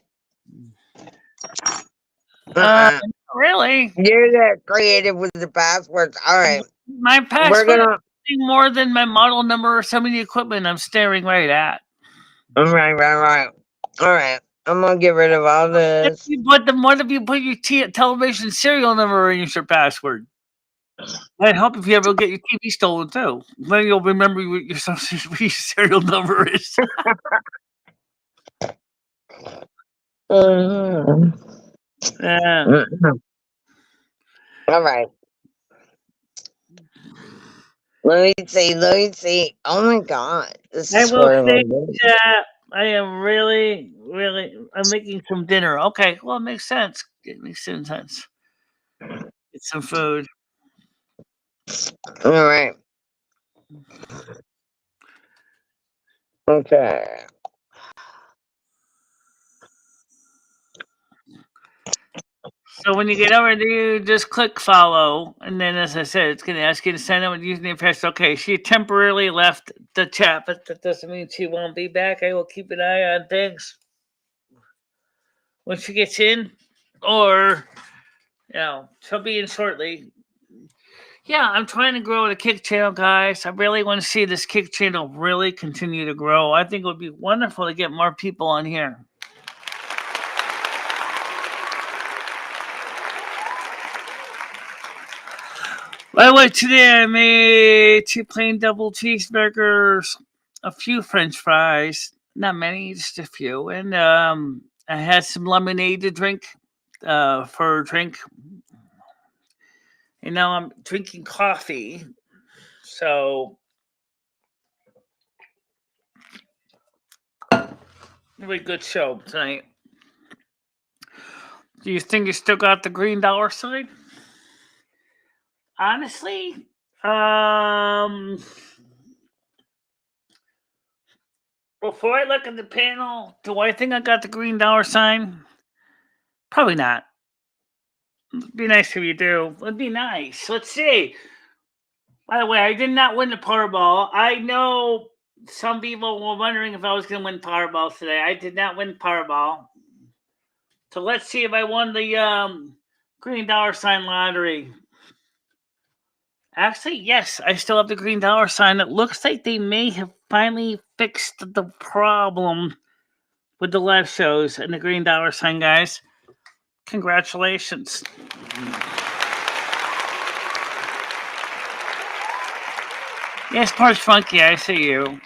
Really? You're that creative with the passwords. All right. My password is more than my model number or some of the equipment I'm staring right at. Right. All right. I'm gonna get rid of all this. But the more that you put your television serial number in your password, that'd help if you ever get your TV stolen too. Then you'll remember what your serial number is. Yeah. All right. Let me see. Oh my god. This I is will horrible. say that I am really, I'm making some dinner. Okay, well, it makes sense. It makes sense. Get some food. All right. Okay. So when you get over there, you just click follow, and then, as I said, it's going to ask you to sign up with username and password. Okay, she temporarily left the chat, but that doesn't mean she won't be back. I will keep an eye on things when she gets in, or she'll be in shortly. Yeah, I'm trying to grow the Kick channel, guys. I really want to see this Kick channel really continue to grow. I think it would be wonderful to get more people on here. By the way, today I made 2 plain double cheeseburgers, a few French fries, not many, just a few, and I had some lemonade to drink for a drink. And now I'm drinking coffee. So, really good show tonight. Do you think you still got the green dollar sign? Honestly, before I look at the panel, do I think I got the green dollar sign? Probably not. It'd be nice if you do. It'd be nice. Let's see. By the way, I did not win the Powerball. I know some people were wondering if I was going to win Powerball today. I did not win Powerball. So let's see if I won the green dollar sign lottery. Actually, yes, I still have the green dollar sign. It looks like they may have finally fixed the problem with the live shows and the green dollar sign, guys. Congratulations. Yes, Parch Funky, I see you.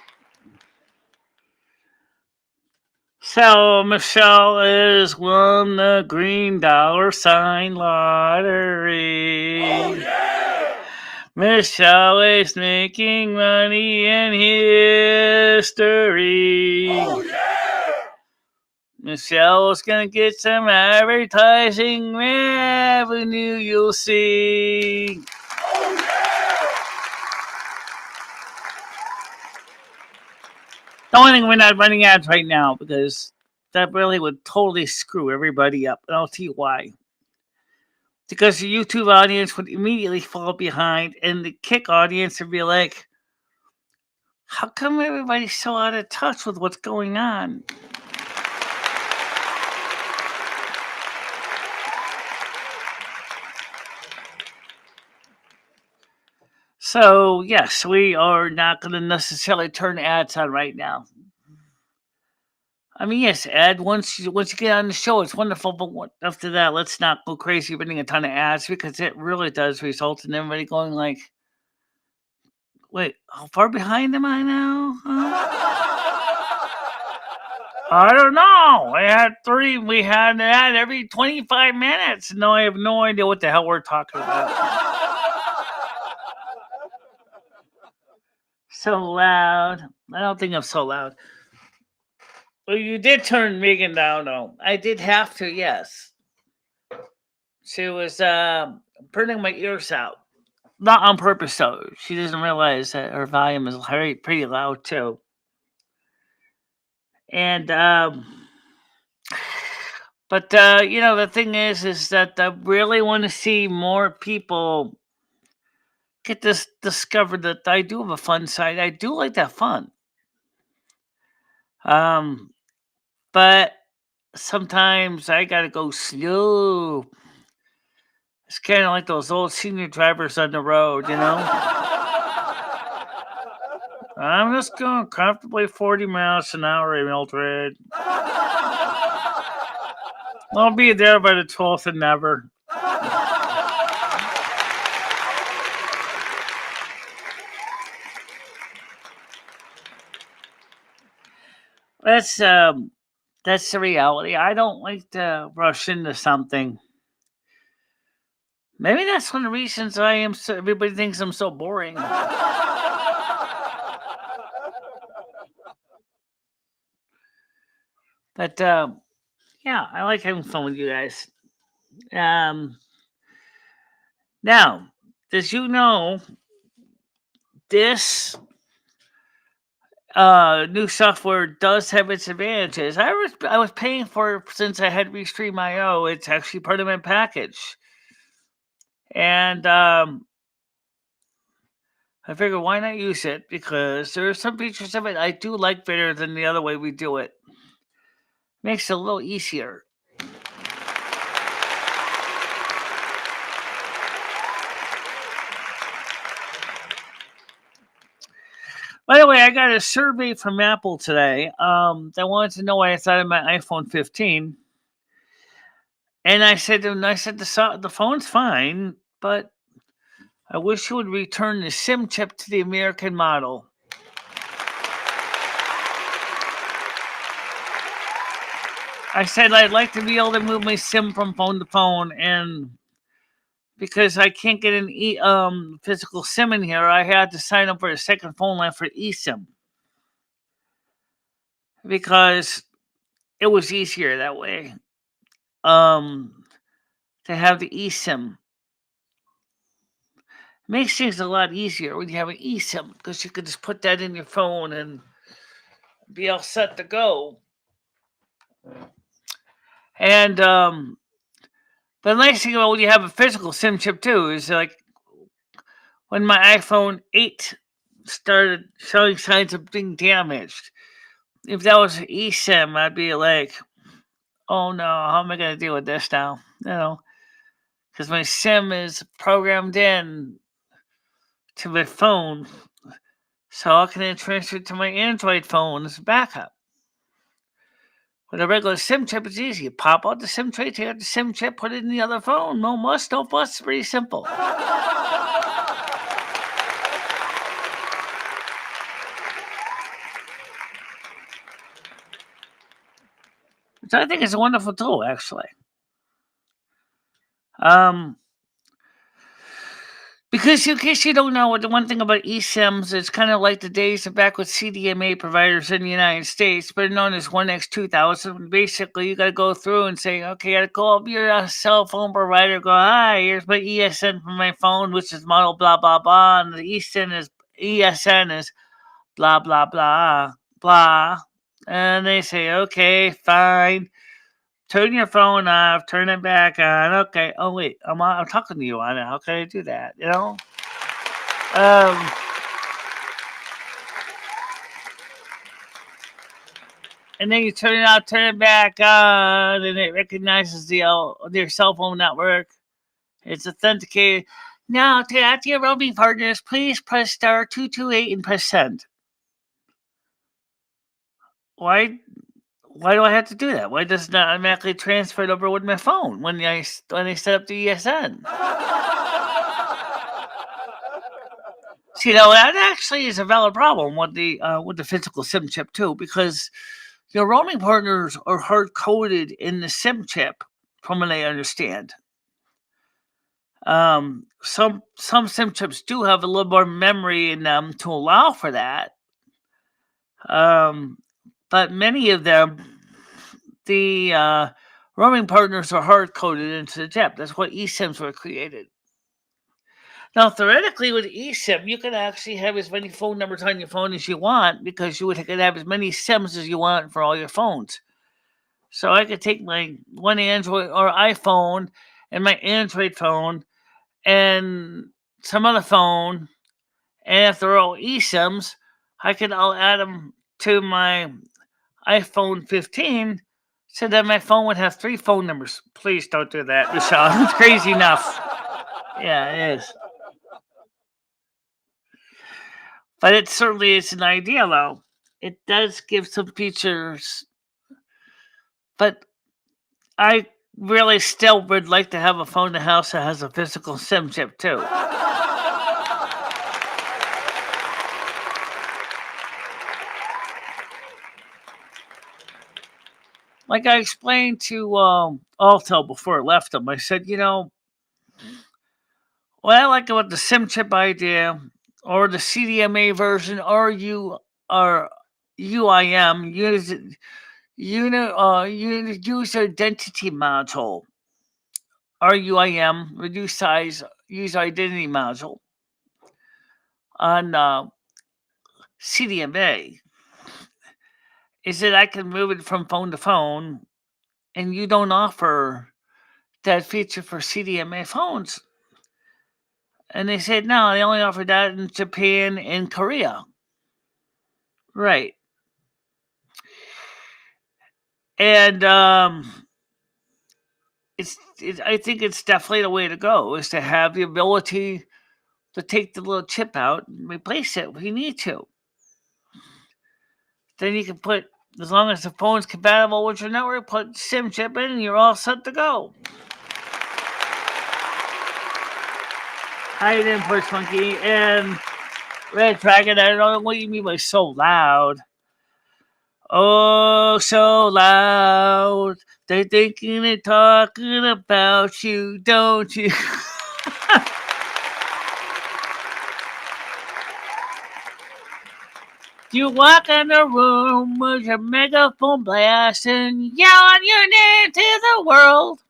So, Michelle is won the green dollar sign lottery. Oh, yeah! Michelle is making money in history. Oh, yeah! Michelle's gonna get some advertising revenue, you'll see. Oh, yeah! The only thing we're not running ads right now because that really would totally screw everybody up. And I'll tell you why. Because the YouTube audience would immediately fall behind, and the Kick audience would be like, how come everybody's so out of touch with what's going on? So, yes, we are not going to necessarily turn ads on right now. I mean, yes, ad once you get on the show, it's wonderful. But after that, let's not go crazy running a ton of ads because it really does result in everybody going like, "Wait, how far behind am I now?" I don't know. We had an ad every 25 minutes. No, I have no idea what the hell we're talking about. So loud. I don't think I'm so loud. Well, you did turn Megan down, though. I did have to, yes. She was burning my ears out. Not on purpose, though. She doesn't realize that her volume is pretty loud, too. And, but, the thing is that I really want to see more people get this discovered that I do have a fun side. I do like that fun. But sometimes I gotta go slow. It's kind of like those old senior drivers on the road, I'm just going comfortably 40 miles an hour, Mildred. I'll be there by the 12th and never. That's the reality. I don't like to rush into something. Maybe that's one of the reasons everybody thinks I'm so boring. But yeah, I like having fun with you guys. Now, as you know, this new software does have its advantages. I was paying for it since I had Restream.io. It's actually part of my package, and I figured why not use it because there are some features of it I do like better than the other way we do it. Makes it a little easier. By the way, I got a survey from Apple today. They wanted to know what I thought of my iPhone 15. And I said to them, the phone's fine, but I wish you would return the SIM chip to the American model. I said I'd like to be able to move my SIM from phone to phone, and because I can't get an physical SIM in here, I had to sign up for a second phone line for eSIM. Because it was easier that way. To have the eSIM. It makes things a lot easier when you have an eSIM because you can just put that in your phone and be all set to go. And the nice thing about when you have a physical SIM chip too is like when my iPhone 8 started showing signs of being damaged. If that was an eSIM, I'd be like, oh no, how am I going to deal with this now? Because my SIM is programmed in to my phone, so how can I transfer it to my Android phone as a backup? With a regular SIM chip, it's easy. You pop out the SIM tray, take out the SIM chip, put it in the other phone. No muss, no fuss. It's pretty simple. Which I think is a wonderful tool, actually. Because in case you don't know, the one thing about eSIMs, it's kind of like the days of back with CDMA providers in the United States, but known as 1X2000. Basically, you got to go through and say, okay, I got to call up your cell phone provider, go, hi, here's my ESN from my phone, which is model blah, blah, blah, and the ESN is blah, blah, blah, blah. And they say, okay, fine. Turn your phone off, turn it back on. Okay. Oh, wait, I'm talking to you on it. How can I do that? And then you turn it out, turn it back on, and it recognizes your cell phone network. It's authenticated. Now, to add to your roaming partners, please press star 228 and press send. Why do I have to do that? Why does it not automatically transfer it over with my phone when I set up the ESN? See, that actually is a valid problem with the physical SIM chip too, because your roaming partners are hard coded in the SIM chip, from what I understand. Some SIM chips do have a little more memory in them to allow for that. But many of them, the roaming partners are hard coded into the chip. That's why eSIMs were created. Now, theoretically, with eSIM, you can actually have as many phone numbers on your phone as you want, because you could have as many SIMs as you want for all your phones. So I could take my one Android or iPhone and my Android phone and some other phone, and if they're all eSIMs, I'll add them to my iPhone 15, so that my phone would have 3 phone numbers. Please don't do that, Michelle. It's crazy enough. Yeah, it is. But it certainly is an idea, though. It does give some features, but I really still would like to have a phone in the house that has a physical SIM chip, too. Like I explained to Alto before I left them, I said, what I like about the SIM chip idea, or the CDMA version, or UIM, user identity module, or UIM, reduced size user identity module, on CDMA, is that I can move it from phone to phone, and you don't offer that feature for CDMA phones. And they said, no, they only offer that in Japan and Korea. Right. And I think it's definitely the way to go, is to have the ability to take the little chip out and replace it if you need to. Then you can put, as long as the phone's compatible with your network, put SIM chip in and you're all set to go. How you doing, Push Monkey? And Red Dragon, I don't know what you mean by so loud. Oh, so loud. They're thinking and talking about you, don't you? You walk in the room with your megaphone blasting, yelling your name to the world.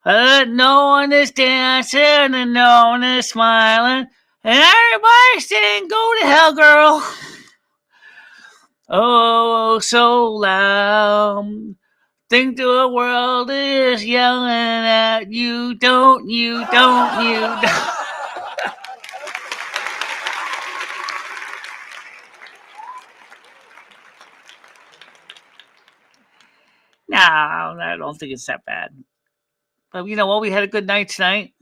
No one is dancing and no one is smiling, and everybody's saying, go to hell, girl. Oh, so loud. Think the world is yelling at you, don't you, don't you, don't. Yeah, I don't think it's that bad. But you know what? We had a good night tonight.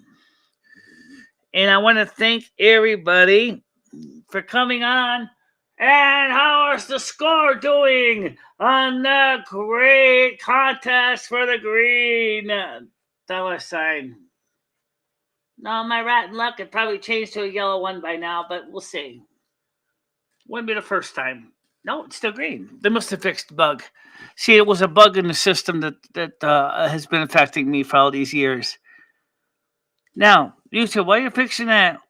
And I want to thank everybody for coming on. And how is the score doing on the great contest for the green dollar sign? No, my rotten luck had probably changed to a yellow one by now, but we'll see. Wouldn't be the first time. No, it's still green. They must have fixed the bug. See, it was a bug in the system that has been affecting me for all these years. Now, YouTube, while you're fixing that,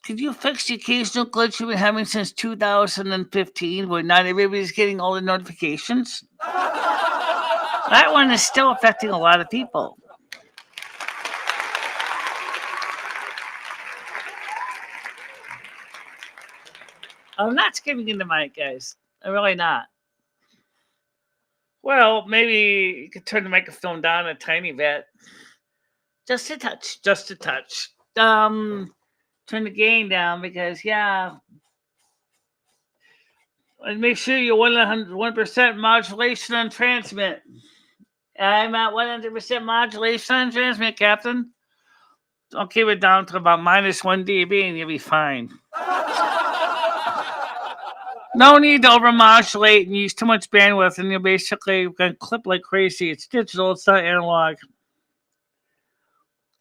could you fix the occasional glitch you've been having since 2015 where not everybody's getting all the notifications? That one is still affecting a lot of people. I'm not skipping in the mic, guys. I'm really not. Well, maybe you could turn the microphone down a tiny bit. Just a touch. Just a touch. Turn the gain down because, yeah. And make sure you're 100% modulation on transmit. I'm at 100% modulation on transmit, Captain. I'll keep it down to about minus 1 dB and you'll be fine. No need to overmodulate and use too much bandwidth, and you're basically going to clip like crazy. It's digital, it's not analog.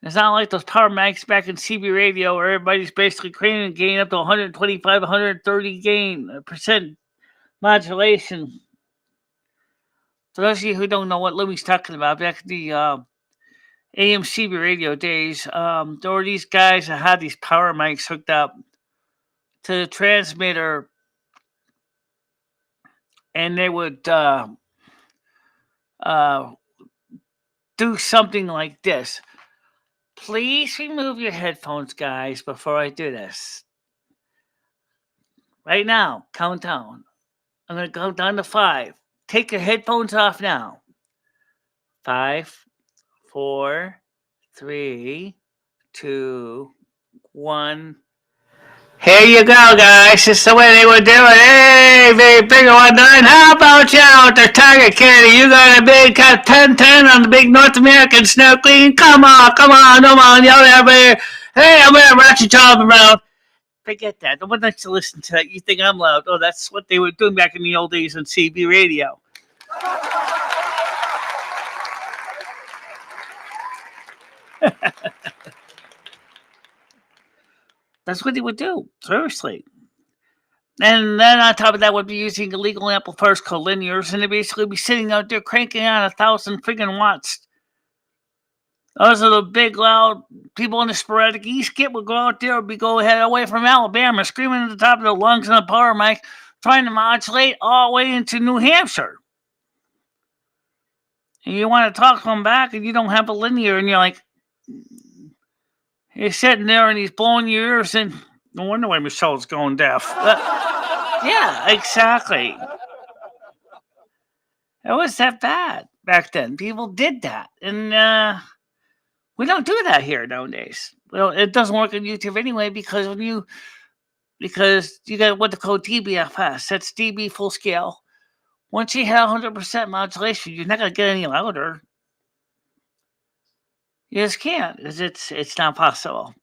It's not like those power mics back in CB radio where everybody's basically craning gain up to 125, 130 percent modulation. For those of you who don't know what Lumi's talking about, back in the AM CB radio days, there were these guys that had these power mics hooked up to the transmitter, and they would do something like this. Please remove your headphones, guys, before I do this. Right now, count down. I'm going to go down to 5. Take your headphones off now. 5, 4, 3, 2, 1. Here you go, guys. This is the way they would do it. Hey, big bigger one done. How about you out there, Tiger Candy? You got a big 10-10 on the big North American snow queen. Come on, y'all everybody. Hey, I'm gonna ratchet y'all around. Forget that. No one likes to listen to that. You think I'm loud? Oh, that's what they were doing back in the old days on CB radio. That's what they would do. Seriously. And then on top of that, would be using illegal amplifiers called linears, and they'd basically be sitting out there cranking on 1,000 friggin' watts. Those are the big, loud people in the sporadic East Kit would go out there, would go head away from Alabama, screaming at the top of their lungs on a power mic, trying to modulate all the way into New Hampshire. And you want to talk to them back, and you don't have a linear, and you're like, he's sitting there and he's blowing your ears, and no wonder why Michelle's going deaf. Yeah, exactly. It was that bad back then. People did that. And we don't do that here nowadays. Well, it doesn't work on YouTube anyway because you got what the code DBFS. That's DB full scale. Once you hit 100% modulation, you're not going to get any louder. You just can't. It's not possible.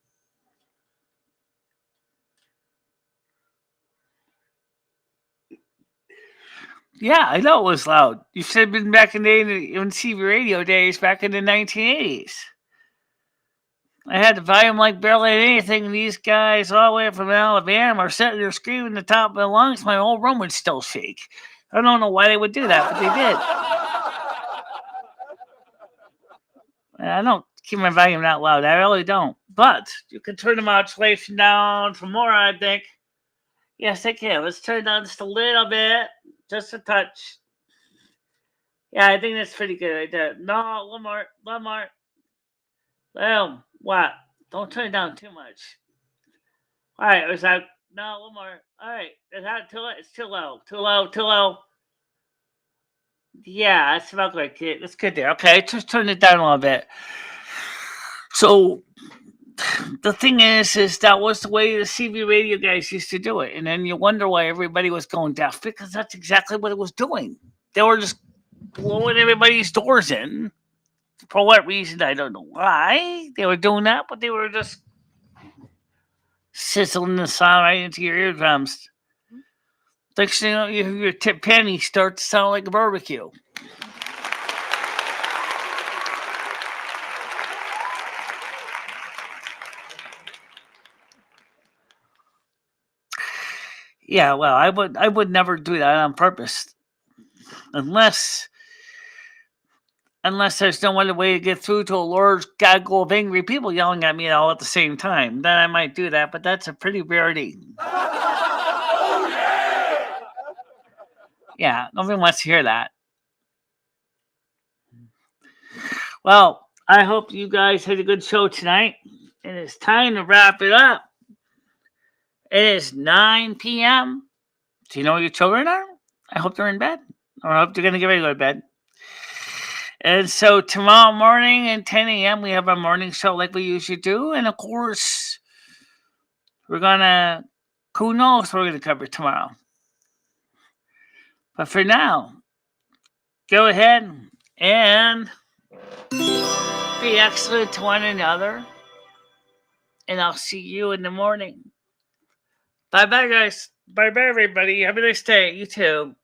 Yeah, I know it was loud. You should have been back in the CB radio days back in the 1980s. I had the volume like barely anything, and these guys all the way from Alabama are sitting there screaming at the top of their lungs. My whole room would still shake. I don't know why they would do that, but they did. I don't keep my volume that loud. I really don't. But you can turn the modulation down for more, I think. Yes, I can. Let's turn it down just a little bit. Just a touch. Yeah, I think that's pretty good right there. No, a little more. Well, what? Don't turn it down too much. All right, is that? No, a little more. All right, is that too low? It's too low. Too low. Yeah, that's about good. That's good there. Okay, just turn it down a little bit. So the thing is that was the way the CB radio guys used to do it. And then you wonder why everybody was going deaf, because that's exactly what it was doing. They were just blowing everybody's doors in. For what reason, I don't know why they were doing that, but they were just sizzling the sound right into your eardrums. Next thing you know, your tip panties start to sound like a barbecue. Yeah, well, I would never do that on purpose, unless there's no other way to get through to a large gaggle of angry people yelling at me all at the same time. Then I might do that, but that's a pretty rarity. Yeah, nobody wants to hear that. Well, I hope you guys had a good show tonight. And it's time to wrap it up. It is 9 p.m. Do you know where your children are? I hope they're in bed. Or I hope they're going to get ready to go to bed. And so tomorrow morning at 10 a.m. we have our morning show like we usually do. And of course, we're going to, who knows what we're going to cover tomorrow. But for now, go ahead and be excellent to one another. And I'll see you in the morning. Bye-bye, guys. Bye-bye, everybody. Have a nice day. You too.